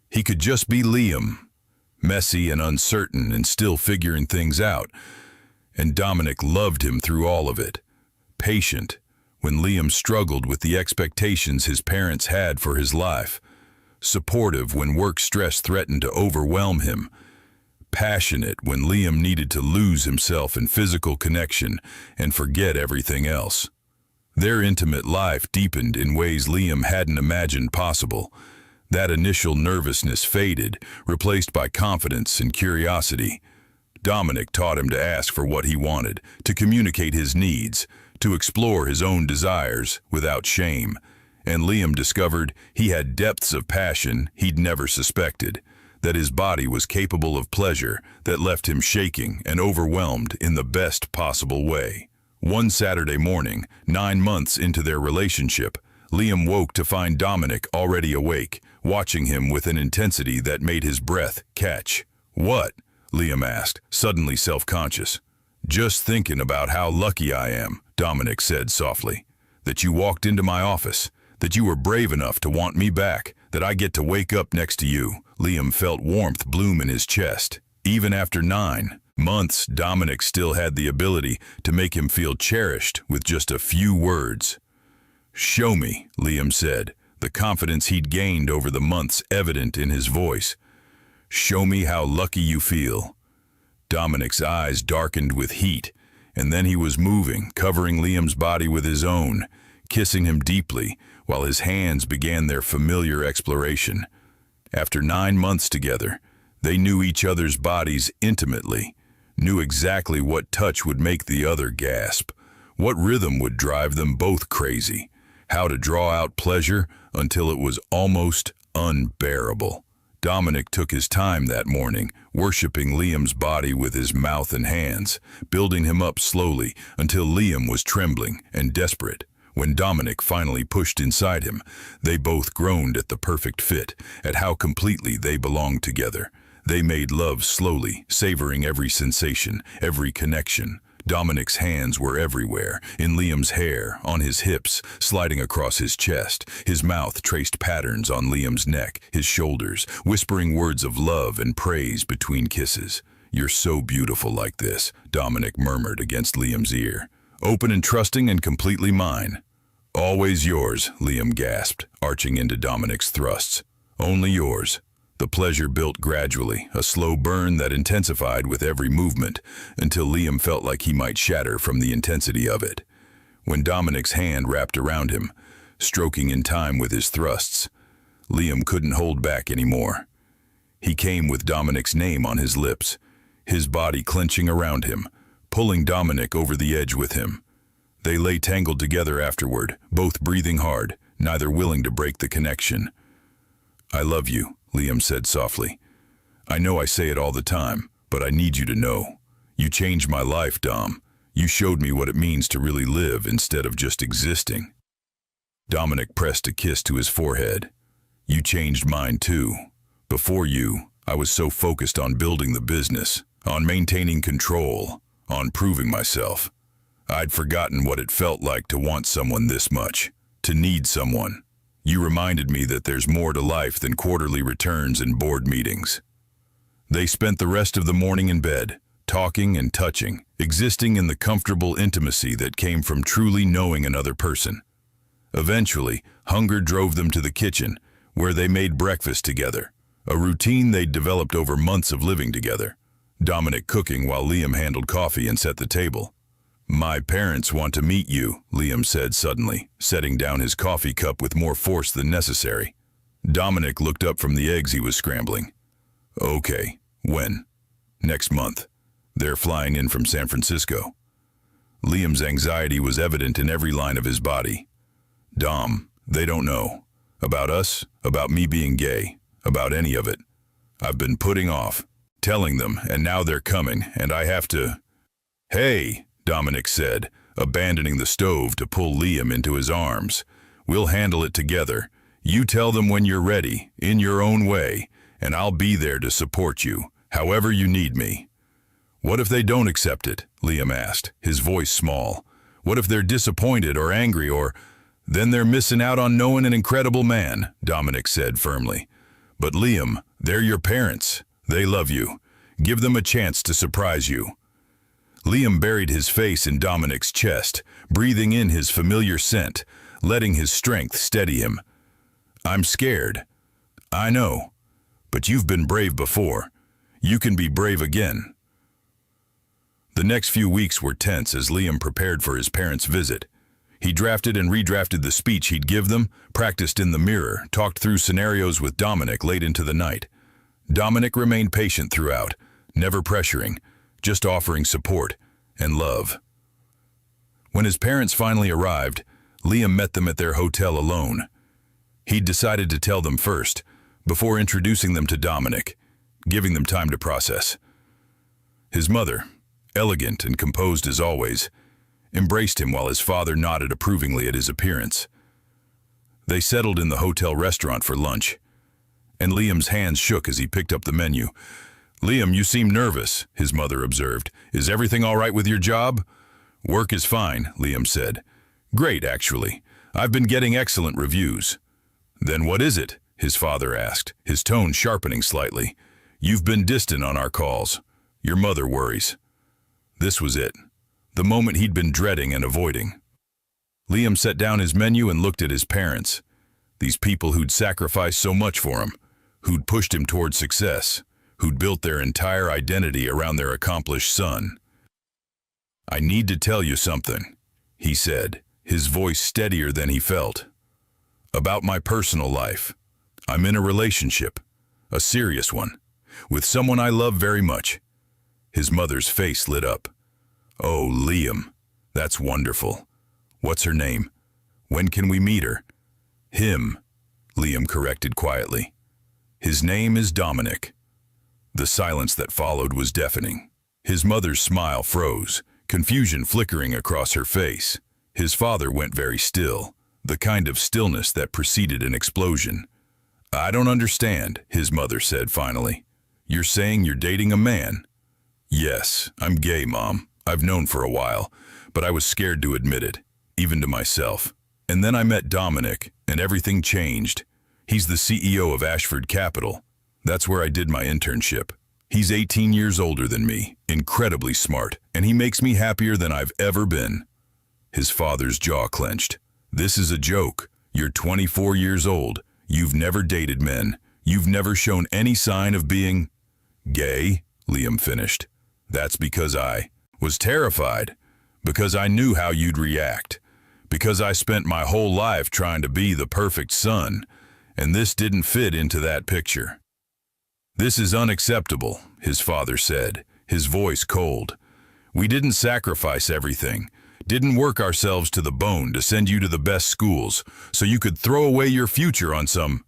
He could just be Liam, messy and uncertain and still figuring things out. And Dominic loved him through all of it. Patient when Liam struggled with the expectations his parents had for his life. Supportive when work stress threatened to overwhelm him. Passionate when Liam needed to lose himself in physical connection and forget everything else. Their intimate life deepened in ways Liam hadn't imagined possible. That initial nervousness faded, replaced by confidence and curiosity. Dominic taught him to ask for what he wanted, to communicate his needs, to explore his own desires without shame. And Liam discovered he had depths of passion he'd never suspected, that his body was capable of pleasure that left him shaking and overwhelmed in the best possible way. One Saturday morning, 9 months into their relationship, Liam woke to find Dominic already awake, watching him with an intensity that made his breath catch. "What?" Liam asked, suddenly self-conscious. "Just thinking about how lucky I am," Dominic said softly. "That you walked into my office, that you were brave enough to want me back, that I get to wake up next to you." Liam felt warmth bloom in his chest. Even after 9 months, Dominic still had the ability to make him feel cherished with just a few words. "Show me," Liam said, the confidence he'd gained over the months evident in his voice. "Show me how lucky you feel." Dominic's eyes darkened with heat, and then he was moving, covering Liam's body with his own, kissing him deeply, while his hands began their familiar exploration. After 9 months together, they knew each other's bodies intimately, knew exactly what touch would make the other gasp, what rhythm would drive them both crazy, how to draw out pleasure until it was almost unbearable. Dominic took his time that morning, worshiping Liam's body with his mouth and hands, building him up slowly until Liam was trembling and desperate. When Dominic finally pushed inside him, they both groaned at the perfect fit, at how completely they belonged together. They made love slowly, savoring every sensation, every connection. Dominic's hands were everywhere, in Liam's hair, on his hips, sliding across his chest. His mouth traced patterns on Liam's neck, his shoulders, whispering words of love and praise between kisses. "You're so beautiful like this," Dominic murmured against Liam's ear. "Open and trusting and completely mine." "Always yours," Liam gasped, arching into Dominic's thrusts. "Only yours." The pleasure built gradually, a slow burn that intensified with every movement, until Liam felt like he might shatter from the intensity of it. When Dominic's hand wrapped around him, stroking in time with his thrusts, Liam couldn't hold back anymore. He came with Dominic's name on his lips, his body clenching around him, pulling Dominic over the edge with him. They lay tangled together afterward, both breathing hard, neither willing to break the connection. "I love you," Liam said softly. "I know I say it all the time, but I need you to know. You changed my life, Dom. You showed me what it means to really live instead of just existing." Dominic pressed a kiss to his forehead. "You changed mine too. Before you, I was so focused on building the business, on maintaining control, on proving myself. I'd forgotten what it felt like to want someone this much, to need someone. You reminded me that there's more to life than quarterly returns and board meetings." They spent the rest of the morning in bed, talking and touching, existing in the comfortable intimacy that came from truly knowing another person. Eventually, hunger drove them to the kitchen, where they made breakfast together, a routine they'd developed over months of living together. Dominic cooking while Liam handled coffee and set the table. "My parents want to meet you," Liam said suddenly, setting down his coffee cup with more force than necessary. Dominic looked up from the eggs he was scrambling. "Okay, when?" "Next month. They're flying in from San Francisco." Liam's anxiety was evident in every line of his body. "Dom, they don't know. About us, about me being gay, about any of it. I've been putting off, telling them, and now they're coming, and I have to—" "Hey," Dominic said, abandoning the stove to pull Liam into his arms. "We'll handle it together. You tell them when you're ready, in your own way, and I'll be there to support you, however you need me." "What if they don't accept it?" Liam asked, his voice small. "What if they're disappointed or angry or—" "Then they're missing out on knowing an incredible man," Dominic said firmly. "But Liam, they're your parents. They love you. Give them a chance to surprise you." Liam buried his face in Dominic's chest, breathing in his familiar scent, letting his strength steady him. "I'm scared. I know. But you've been brave before. You can be brave again." The next few weeks were tense as Liam prepared for his parents' visit. He drafted and redrafted the speech he'd give them, practiced in the mirror, talked through scenarios with Dominic late into the night. Dominic remained patient throughout, never pressuring, just offering support and love. When his parents finally arrived, Liam met them at their hotel alone. He'd decided to tell them first, before introducing them to Dominic, giving them time to process. His mother, elegant and composed as always, embraced him while his father nodded approvingly at his appearance. They settled in the hotel restaurant for lunch, and Liam's hands shook as he picked up the menu. "Liam, you seem nervous," his mother observed. "Is everything all right with your job?" "Work is fine," Liam said. "Great, actually. I've been getting excellent reviews." "Then what is it?" his father asked, his tone sharpening slightly. "You've been distant on our calls. Your mother worries." This was it, the moment he'd been dreading and avoiding. Liam set down his menu and looked at his parents, these people who'd sacrificed so much for him, who'd pushed him toward success, who'd built their entire identity around their accomplished son. "I need to tell you something," he said, his voice steadier than he felt. "About my personal life. I'm in a relationship, a serious one, with someone I love very much." His mother's face lit up. "Oh, Liam, that's wonderful. What's her name? When can we meet her?" "Him," Liam corrected quietly. "His name is Dominic." The silence that followed was deafening. His mother's smile froze, confusion flickering across her face. His father went very still, the kind of stillness that preceded an explosion. "I don't understand," his mother said finally. "You're saying you're dating a man?" "Yes, I'm gay, Mom. I've known for a while, but I was scared to admit it, even to myself. And then I met Dominic, and everything changed. He's the CEO of Ashford Capital. That's where I did my internship. He's 18 years older than me, incredibly smart, and he makes me happier than I've ever been." His father's jaw clenched. "This is a joke. You're 24 years old. You've never dated men. You've never shown any sign of being—" "Gay," Liam finished. "That's because I was terrified, because I knew how you'd react, because I spent my whole life trying to be the perfect son, and this didn't fit into that picture." "This is unacceptable," his father said, his voice cold. "We didn't sacrifice everything, didn't work ourselves to the bone to send you to the best schools, so you could throw away your future on some—"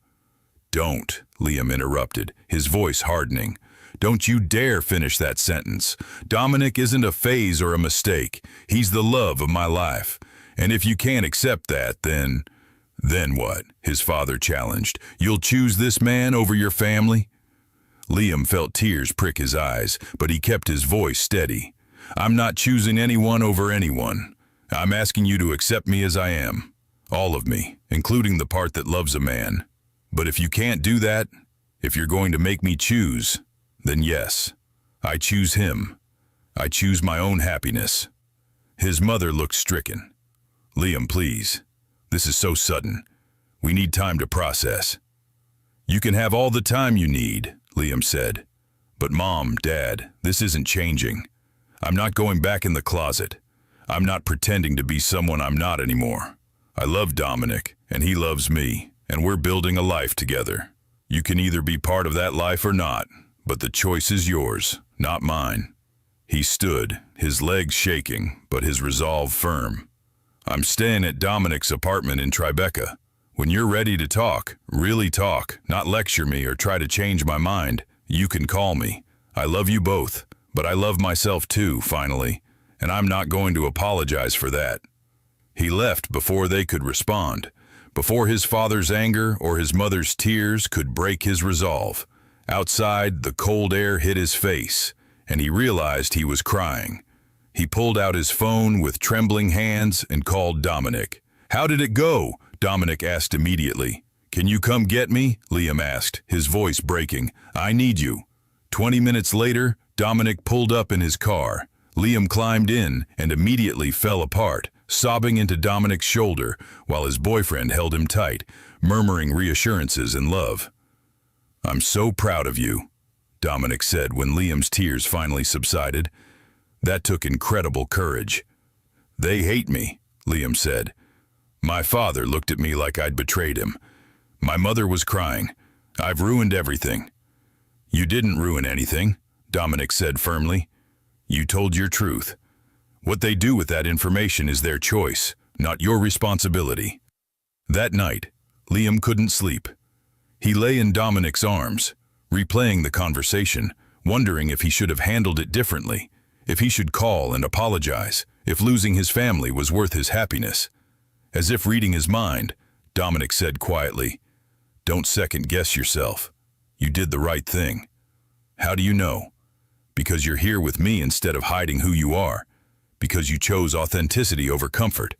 "Don't," Liam interrupted, his voice hardening. "Don't you dare finish that sentence. Dominic isn't a phase or a mistake. He's the love of my life. And if you can't accept that, then—" "Then what?" his father challenged. "You'll choose this man over your family?" Liam felt tears prick his eyes, but he kept his voice steady. "I'm not choosing anyone over anyone. I'm asking you to accept me as I am. All of me, including the part that loves a man. But if you can't do that, if you're going to make me choose, then yes, I choose him. I choose my own happiness." His mother looked stricken. "Liam, please. This is so sudden. We need time to process." "You can have all the time you need," Liam said. "But Mom, Dad, this isn't changing. I'm not going back in the closet. I'm not pretending to be someone I'm not anymore. I love Dominic, and he loves me, and we're building a life together. You can either be part of that life or not, but the choice is yours, not mine." He stood, his legs shaking, but his resolve firm. "I'm staying at Dominic's apartment in Tribeca. When you're ready to talk, really talk, not lecture me or try to change my mind, you can call me. I love you both, but I love myself too, finally, and I'm not going to apologize for that." He left before they could respond, before his father's anger or his mother's tears could break his resolve. Outside, the cold air hit his face, and he realized he was crying. He pulled out his phone with trembling hands and called Dominic. "How did it go?" Dominic asked immediately. "Can you come get me?" Liam asked, his voice breaking. "I need you." 20 minutes later, Dominic pulled up in his car. Liam climbed in and immediately fell apart, sobbing into Dominic's shoulder while his boyfriend held him tight, murmuring reassurances and love. "I'm so proud of you," Dominic said when Liam's tears finally subsided. "That took incredible courage." "They hate me," Liam said. "My father looked at me like I'd betrayed him. My mother was crying. I've ruined everything." "You didn't ruin anything," Dominic said firmly. "You told your truth. What they do with that information is their choice, not your responsibility." That night, Liam couldn't sleep. He lay in Dominic's arms, replaying the conversation, wondering if he should have handled it differently, if he should call and apologize, if losing his family was worth his happiness. As if reading his mind, Dominic said quietly, "Don't second-guess yourself. You did the right thing." "How do you know?" "Because you're here with me instead of hiding who you are. Because you chose authenticity over comfort.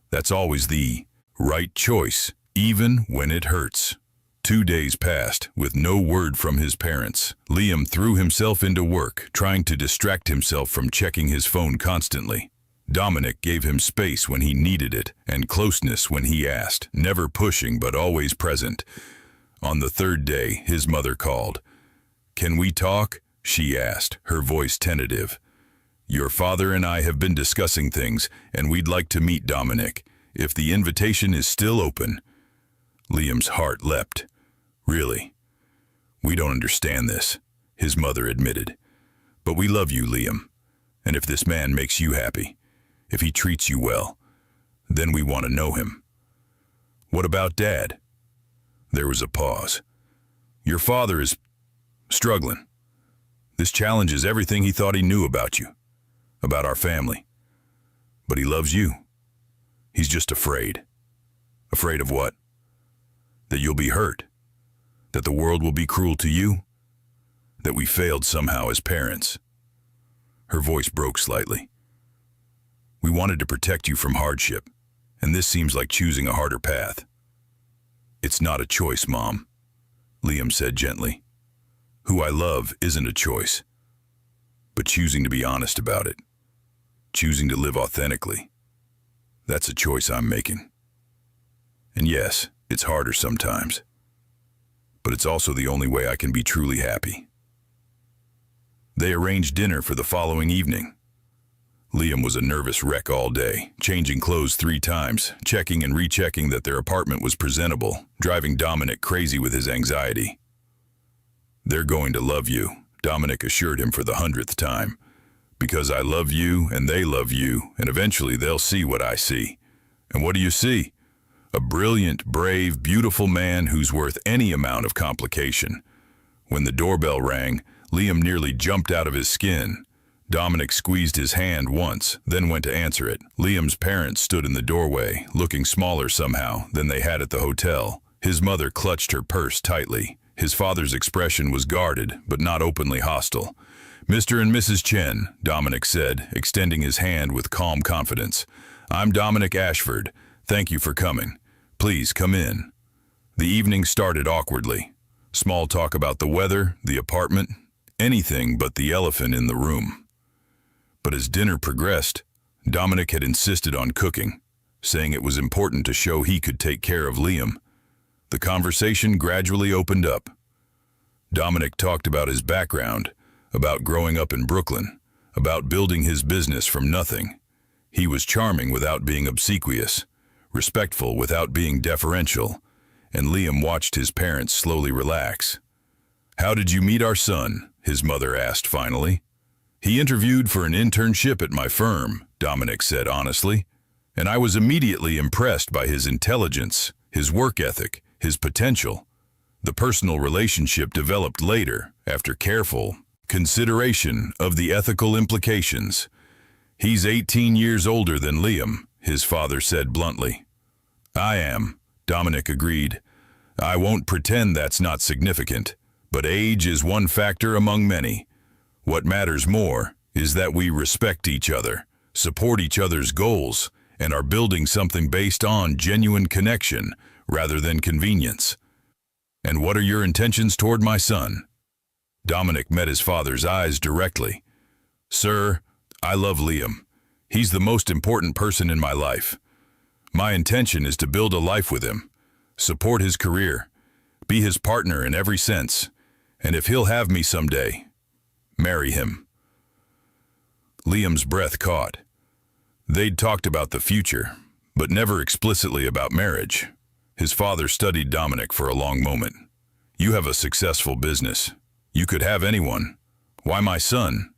That's always the right choice, even when it hurts." 2 days passed, with no word from his parents. Liam threw himself into work, trying to distract himself from checking his phone constantly. Dominic gave him space when he needed it, and closeness when he asked, never pushing but always present. On the 3rd day, his mother called. "Can we talk?" she asked, her voice tentative. "Your father and I have been discussing things, and we'd like to meet Dominic, if the invitation is still open." Liam's heart leapt. "Really? We don't understand this," his mother admitted. "But we love you, Liam, and if this man makes you happy, if he treats you well, then we want to know him." "What about Dad?" There was a pause. "Your father is struggling. This challenges everything he thought he knew about you, about our family. But he loves you. He's just afraid." "Afraid of what?" "That you'll be hurt. That the world will be cruel to you. That we failed somehow as parents." Her voice broke slightly. "We wanted to protect you from hardship, and this seems like choosing a harder path." "It's not a choice, Mom," Liam said gently. "Who I love isn't a choice, but choosing to be honest about it, choosing to live authentically, that's a choice I'm making. And yes, it's harder sometimes, but it's also the only way I can be truly happy." They arranged dinner for the following evening. Liam was a nervous wreck all day, changing clothes 3 times, checking and rechecking that their apartment was presentable, driving Dominic crazy with his anxiety. "They're going to love you," Dominic assured him for the 100th time. "Because I love you and they love you, and eventually they'll see what I see." "And what do you see?" "A brilliant, brave, beautiful man who's worth any amount of complication." When the doorbell rang, Liam nearly jumped out of his skin. Dominic squeezed his hand once, then went to answer it. Liam's parents stood in the doorway, looking smaller somehow than they had at the hotel. His mother clutched her purse tightly. His father's expression was guarded, but not openly hostile. "Mr. and Mrs. Chen," Dominic said, extending his hand with calm confidence. "I'm Dominic Ashford. Thank you for coming. Please come in." The evening started awkwardly. Small talk about the weather, the apartment, anything but the elephant in the room. But as dinner progressed, Dominic had insisted on cooking, saying it was important to show he could take care of Liam. The conversation gradually opened up. Dominic talked about his background, about growing up in Brooklyn, about building his business from nothing. He was charming without being obsequious, respectful without being deferential, and Liam watched his parents slowly relax. "How did you meet our son?" his mother asked finally. "He interviewed for an internship at my firm," Dominic said honestly, "and I was immediately impressed by his intelligence, his work ethic, his potential. The personal relationship developed later, after careful consideration of the ethical implications. He's 18 years older than Liam, his father said bluntly. I am, Dominic agreed. I won't pretend that's not significant, but age is one factor among many. What matters more is that we respect each other, support each other's goals, and are building something based on genuine connection rather than convenience. And what are your intentions toward my son? Dominic met his father's eyes directly. Sir, I love Liam. He's the most important person in my life. My intention is to build a life with him, support his career, be his partner in every sense, and if he'll have me someday, marry him. Liam's breath caught. They'd talked about the future, but never explicitly about marriage. His father studied Dominic for a long moment. You have a successful business. You could have anyone. Why my son?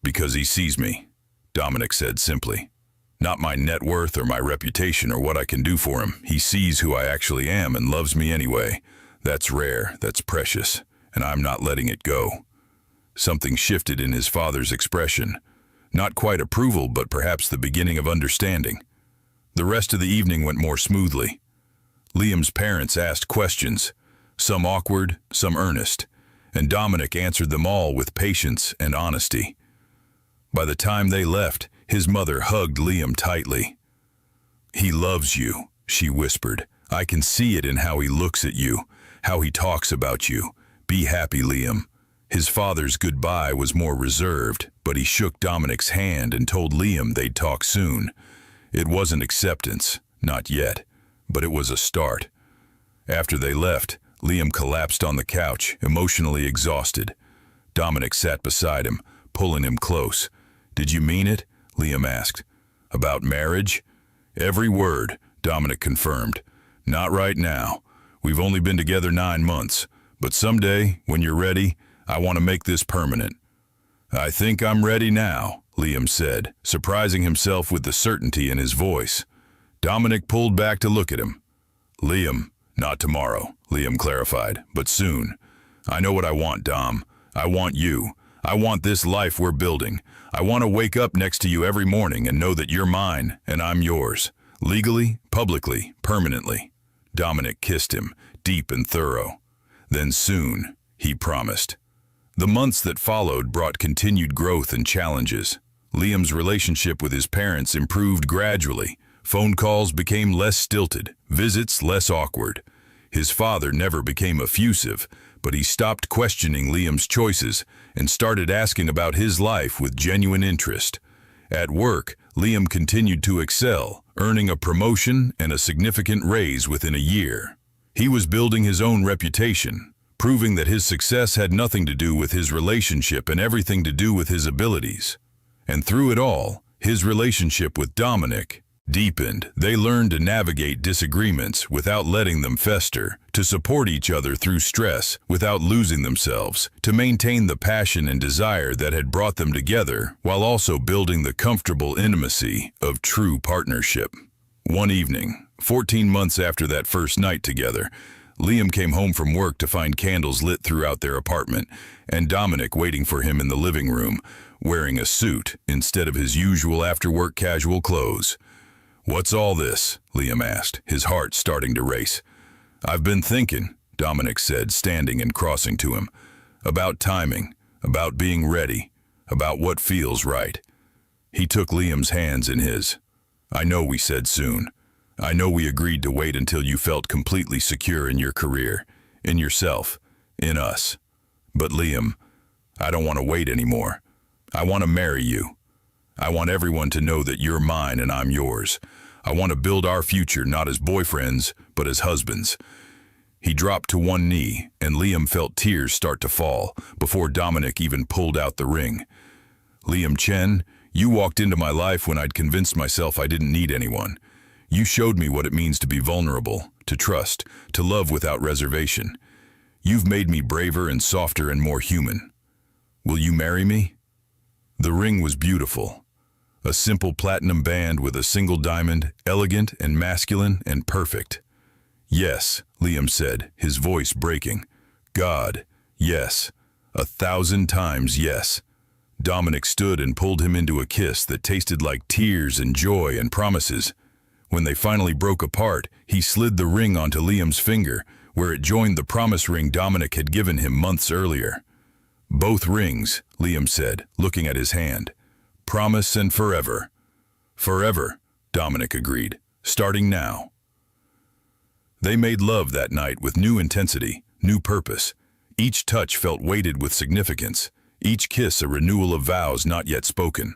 Because he sees me, Dominic said simply. Not my net worth or my reputation or what I can do for him. He sees who I actually am and loves me anyway. That's rare, that's precious, and I'm not letting it go. Something shifted in his father's expression. Not quite approval, but perhaps the beginning of understanding. The rest of the evening went more smoothly. Liam's parents asked questions, some awkward, some earnest, and Dominic answered them all with patience and honesty. By the time they left, his mother hugged Liam tightly. He loves you, she whispered. I can see it in how he looks at you, how he talks about you. Be happy, Liam. His father's goodbye was more reserved, but he shook Dominic's hand and told Liam they'd talk soon. It wasn't acceptance, not yet, but it was a start. After they left, Liam collapsed on the couch, emotionally exhausted. Dominic sat beside him, pulling him close. Did you mean it? Liam asked. About marriage? Every word, Dominic confirmed. Not right now. We've only been together 9 months, but someday, when you're ready, I want to make this permanent. I think I'm ready now, Liam said, surprising himself with the certainty in his voice. Dominic pulled back to look at him. Liam, not tomorrow, Liam clarified, but soon. I know what I want, Dom. I want you. I want this life we're building. I want to wake up next to you every morning and know that you're mine and I'm yours. Legally, publicly, permanently. Dominic kissed him, deep and thorough. Then soon, he promised. The months that followed brought continued growth and challenges. Liam's relationship with his parents improved gradually. Phone calls became less stilted, visits less awkward. His father never became effusive, but he stopped questioning Liam's choices and started asking about his life with genuine interest. At work, Liam continued to excel, earning a promotion and a significant raise within a year. He was building his own reputation, proving that his success had nothing to do with his relationship and everything to do with his abilities. And through it all, his relationship with Dominic deepened. They learned to navigate disagreements without letting them fester, to support each other through stress without losing themselves, to maintain the passion and desire that had brought them together while also building the comfortable intimacy of true partnership. One evening, 14 months after that first night together, Liam came home from work to find candles lit throughout their apartment and Dominic waiting for him in the living room, wearing a suit instead of his usual after-work casual clothes. What's all this? Liam asked, his heart starting to race. I've been thinking, Dominic said, standing and crossing to him, about timing, about being ready, about what feels right. He took Liam's hands in his. I know we said soon. I know we agreed to wait until you felt completely secure in your career, in yourself, in us. But Liam, I don't want to wait anymore. I want to marry you. I want everyone to know that you're mine and I'm yours. I want to build our future not as boyfriends, but as husbands. He dropped to one knee, and Liam felt tears start to fall before Dominic even pulled out the ring. Liam Chen, you walked into my life when I'd convinced myself I didn't need anyone. You showed me what it means to be vulnerable, to trust, to love without reservation. You've made me braver and softer and more human. Will you marry me? The ring was beautiful. A simple platinum band with a single diamond, elegant and masculine and perfect. Yes, Liam said, his voice breaking. God, yes. 1,000 times yes. Dominic stood and pulled him into a kiss that tasted like tears and joy and promises. When they finally broke apart, he slid the ring onto Liam's finger, where it joined the promise ring Dominic had given him months earlier. "Both rings," Liam said, looking at his hand. "Promise and forever." "Forever," Dominic agreed. "Starting now." They made love that night with new intensity, new purpose. Each touch felt weighted with significance, each kiss a renewal of vows not yet spoken.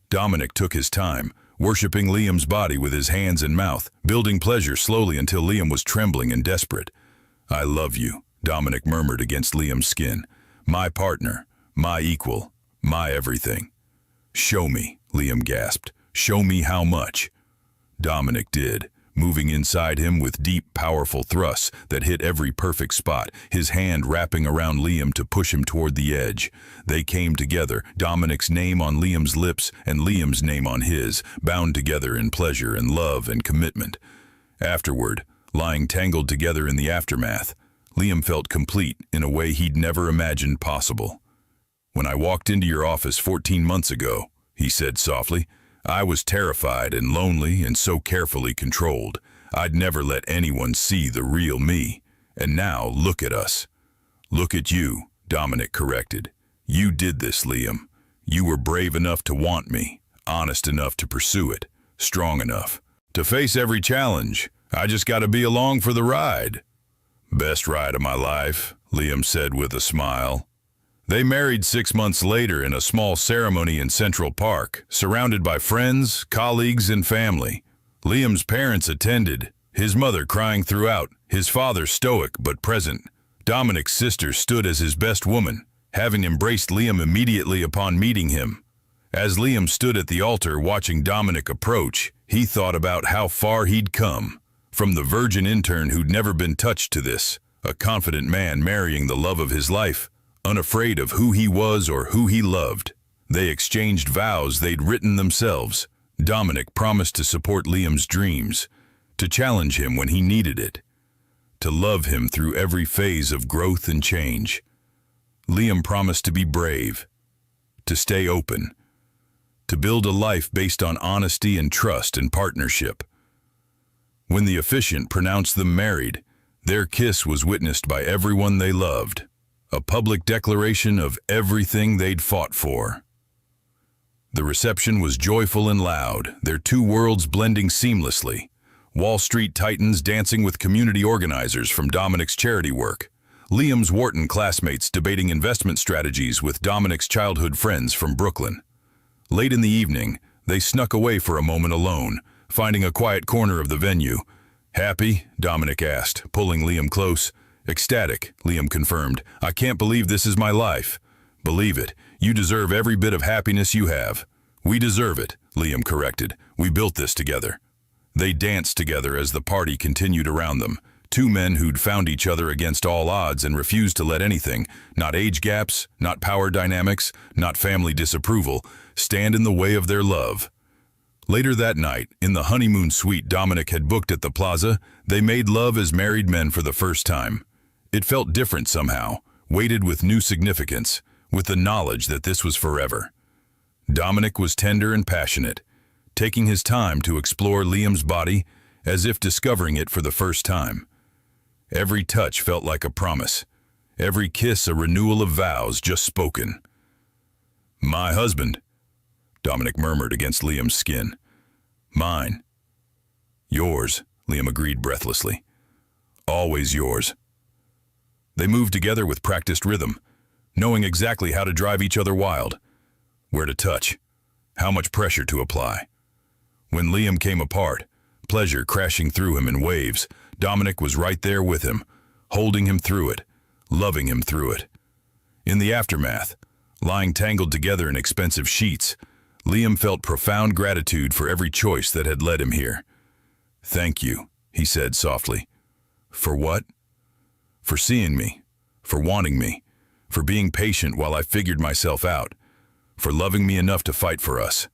Dominic took his time, worshipping Liam's body with his hands and mouth, building pleasure slowly until Liam was trembling and desperate. "I love you," Dominic murmured against Liam's skin. "My partner, my equal, my everything." "Show me," Liam gasped. "Show me how much." Dominic did, moving inside him with deep, powerful thrusts that hit every perfect spot, his hand wrapping around Liam to push him toward the edge. They came together, Dominic's name on Liam's lips and Liam's name on his, bound together in pleasure and love and commitment. Afterward, lying tangled together in the aftermath, Liam felt complete in a way he'd never imagined possible. "When I walked into your office 14 months ago," he said softly, "I was terrified and lonely and so carefully controlled. I'd never let anyone see the real me. And now, look at us." "Look at you," Dominic corrected. "You did this, Liam. You were brave enough to want me, honest enough to pursue it, strong enough to face every challenge. I just gotta be along for the ride." "Best ride of my life," Liam said with a smile. They married 6 months later in a small ceremony in Central Park, surrounded by friends, colleagues, and family. Liam's parents attended, his mother crying throughout, his father stoic but present. Dominic's sister stood as his best woman, having embraced Liam immediately upon meeting him. As Liam stood at the altar watching Dominic approach, he thought about how far he'd come. From the virgin intern who'd never been touched to this, a confident man marrying the love of his life, unafraid of who he was or who he loved. They exchanged vows they'd written themselves. Dominic promised to support Liam's dreams, to challenge him when he needed it, to love him through every phase of growth and change. Liam promised to be brave, to stay open, to build a life based on honesty and trust and partnership. When the officiant pronounced them married, their kiss was witnessed by everyone they loved. A public declaration of everything they'd fought for. The reception was joyful and loud, their two worlds blending seamlessly. Wall Street titans dancing with community organizers from Dominic's charity work. Liam's Wharton classmates debating investment strategies with Dominic's childhood friends from Brooklyn. Late in the evening, they snuck away for a moment alone, finding a quiet corner of the venue. "Happy?" Dominic asked, pulling Liam close. "Ecstatic," Liam confirmed. "I can't believe this is my life." "Believe it. You deserve every bit of happiness you have." "We deserve it," Liam corrected. "We built this together." They danced together as the party continued around them. Two men who'd found each other against all odds and refused to let anything, not age gaps, not power dynamics, not family disapproval, stand in the way of their love. Later that night, in the honeymoon suite Dominic had booked at the plaza, they made love as married men for the first time. It felt different somehow, weighted with new significance, with the knowledge that this was forever. Dominic was tender and passionate, taking his time to explore Liam's body as if discovering it for the first time. Every touch felt like a promise, every kiss a renewal of vows just spoken. "My husband," Dominic murmured against Liam's skin. "Mine." "Yours," Liam agreed breathlessly. "Always yours." They moved together with practiced rhythm, knowing exactly how to drive each other wild, where to touch, how much pressure to apply. When Liam came apart, pleasure crashing through him in waves, Dominic was right there with him, holding him through it, loving him through it. In the aftermath, lying tangled together in expensive sheets, Liam felt profound gratitude for every choice that had led him here. "Thank you," he said softly. "For what?" "For seeing me, for wanting me, for being patient while I figured myself out, for loving me enough to fight for us."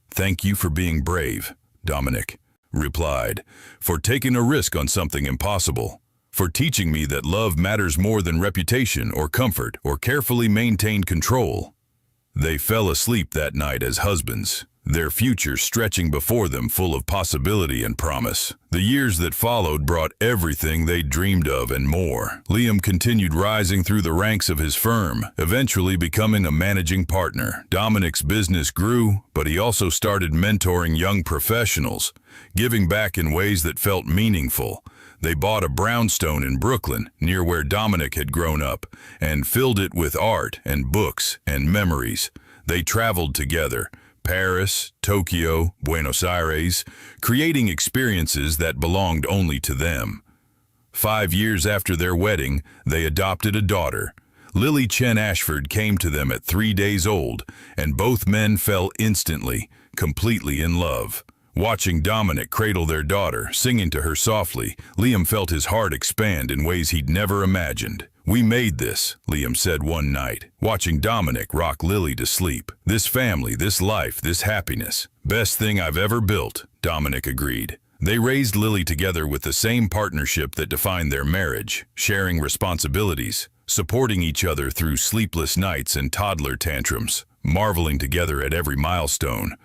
"Thank you for being brave," Dominic replied, "for taking a risk on something impossible, for teaching me that love matters more than reputation or comfort or carefully maintained control." They fell asleep that night as husbands, their future stretching before them full of possibility and promise. The years that followed brought everything they dreamed of and more. Liam continued rising through the ranks of his firm, eventually becoming a managing partner. Dominic's business grew, but he also started mentoring young professionals, giving back in ways that felt meaningful. They bought a brownstone in Brooklyn, near where Dominic had grown up, and filled it with art and books and memories. They traveled together, Paris, Tokyo, Buenos Aires, creating experiences that belonged only to them. 5 years after their wedding, they adopted a daughter. Lily Chen Ashford came to them at 3 days old, and both men fell instantly, completely in love. Watching Dominic cradle their daughter, singing to her softly, Liam felt his heart expand in ways he'd never imagined. "We made this," Liam said one night, watching Dominic rock Lily to sleep. "This family, this life, this happiness. Best thing I've ever built," Dominic agreed. They raised Lily together with the same partnership that defined their marriage, sharing responsibilities, supporting each other through sleepless nights and toddler tantrums, marveling together at every milestone.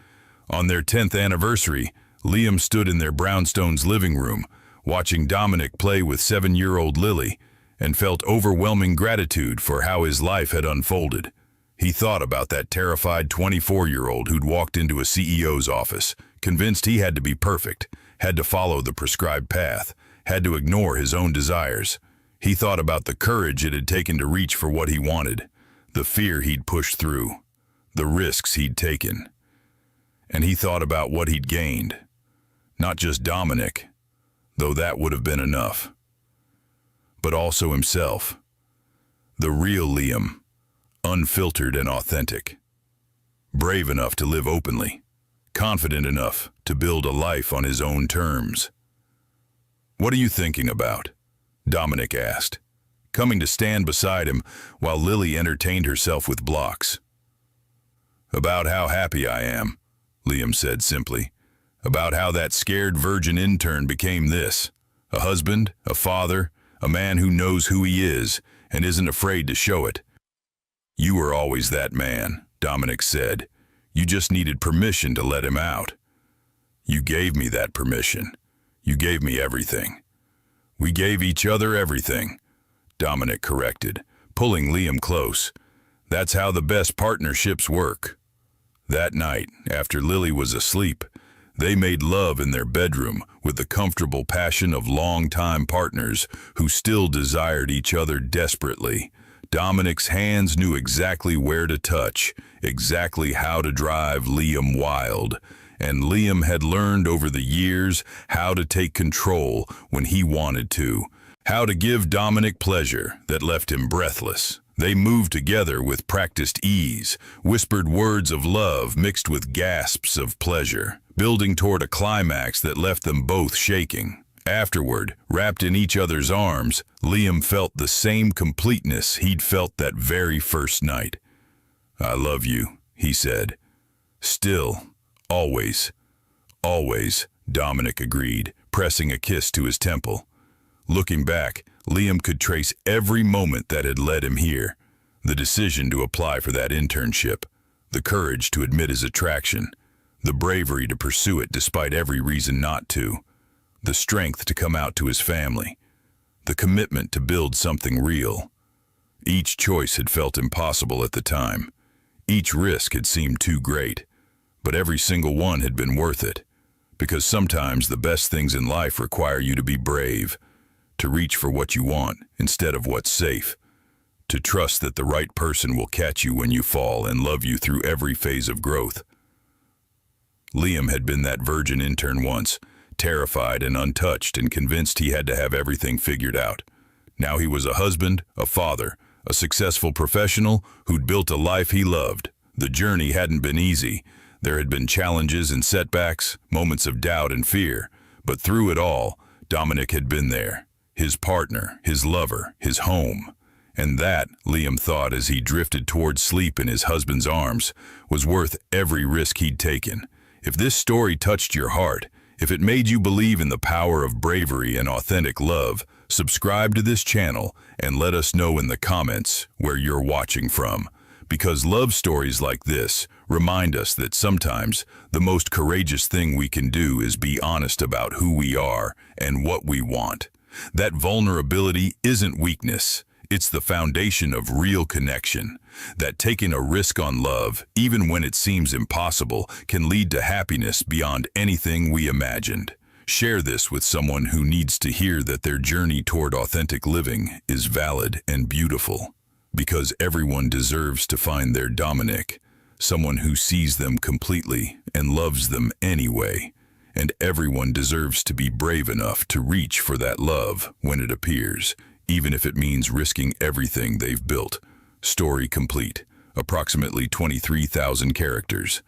On their 10th anniversary, Liam stood in their brownstone's living room, watching Dominic play with 7-year-old Lily, and felt overwhelming gratitude for how his life had unfolded. He thought about that terrified 24-year-old who'd walked into a CEO's office, convinced he had to be perfect, had to follow the prescribed path, had to ignore his own desires. He thought about the courage it had taken to reach for what he wanted, the fear he'd pushed through, the risks he'd taken. And he thought about what he'd gained. Not just Dominic, though that would have been enough, but also himself. The real Liam, unfiltered and authentic. Brave enough to live openly, confident enough to build a life on his own terms. "What are you thinking about?" Dominic asked, coming to stand beside him while Lily entertained herself with blocks. "About how happy I am," Liam said simply. "About how that scared virgin intern became this. A husband, a father, a man who knows who he is and isn't afraid to show it." "You were always that man," Dominic said. "You just needed permission to let him out." "You gave me that permission. You gave me everything." "We gave each other everything," Dominic corrected, pulling Liam close. "That's how the best partnerships work." That night, after Lily was asleep, they made love in their bedroom with the comfortable passion of long-time partners who still desired each other desperately. Dominic's hands knew exactly where to touch, exactly how to drive Liam wild, and Liam had learned over the years how to take control when he wanted to, how to give Dominic pleasure that left him breathless. They moved together with practiced ease, whispered words of love mixed with gasps of pleasure, building toward a climax that left them both shaking. Afterward, wrapped in each other's arms, Liam felt the same completeness he'd felt that very first night. "I love you," he said. "Still, always, always," Dominic agreed, pressing a kiss to his temple. Looking back, Liam could trace every moment that had led him here. The decision to apply for that internship, the courage to admit his attraction, the bravery to pursue it despite every reason not to, the strength to come out to his family, the commitment to build something real. Each choice had felt impossible at the time. Each risk had seemed too great, but every single one had been worth it, because sometimes the best things in life require you to be brave, to reach for what you want instead of what's safe, to trust that the right person will catch you when you fall and love you through every phase of growth. Liam had been that virgin intern once, terrified and untouched and convinced he had to have everything figured out. Now he was a husband, a father, a successful professional who'd built a life he loved. The journey hadn't been easy. There had been challenges and setbacks, moments of doubt and fear, but through it all, Dominic had been there. His partner, his lover, his home. And that, Liam thought as he drifted towards sleep in his husband's arms, was worth every risk he'd taken. If this story touched your heart, if it made you believe in the power of bravery and authentic love, subscribe to this channel and let us know in the comments where you're watching from. Because love stories like this remind us that sometimes the most courageous thing we can do is be honest about who we are and what we want. That vulnerability isn't weakness. It's the foundation of real connection. That taking a risk on love, even when it seems impossible, can lead to happiness beyond anything we imagined. Share this with someone who needs to hear that their journey toward authentic living is valid and beautiful. Because everyone deserves to find their Dominic, someone who sees them completely and loves them anyway. And everyone deserves to be brave enough to reach for that love when it appears, even if it means risking everything they've built. Story complete. Approximately 23,000 characters.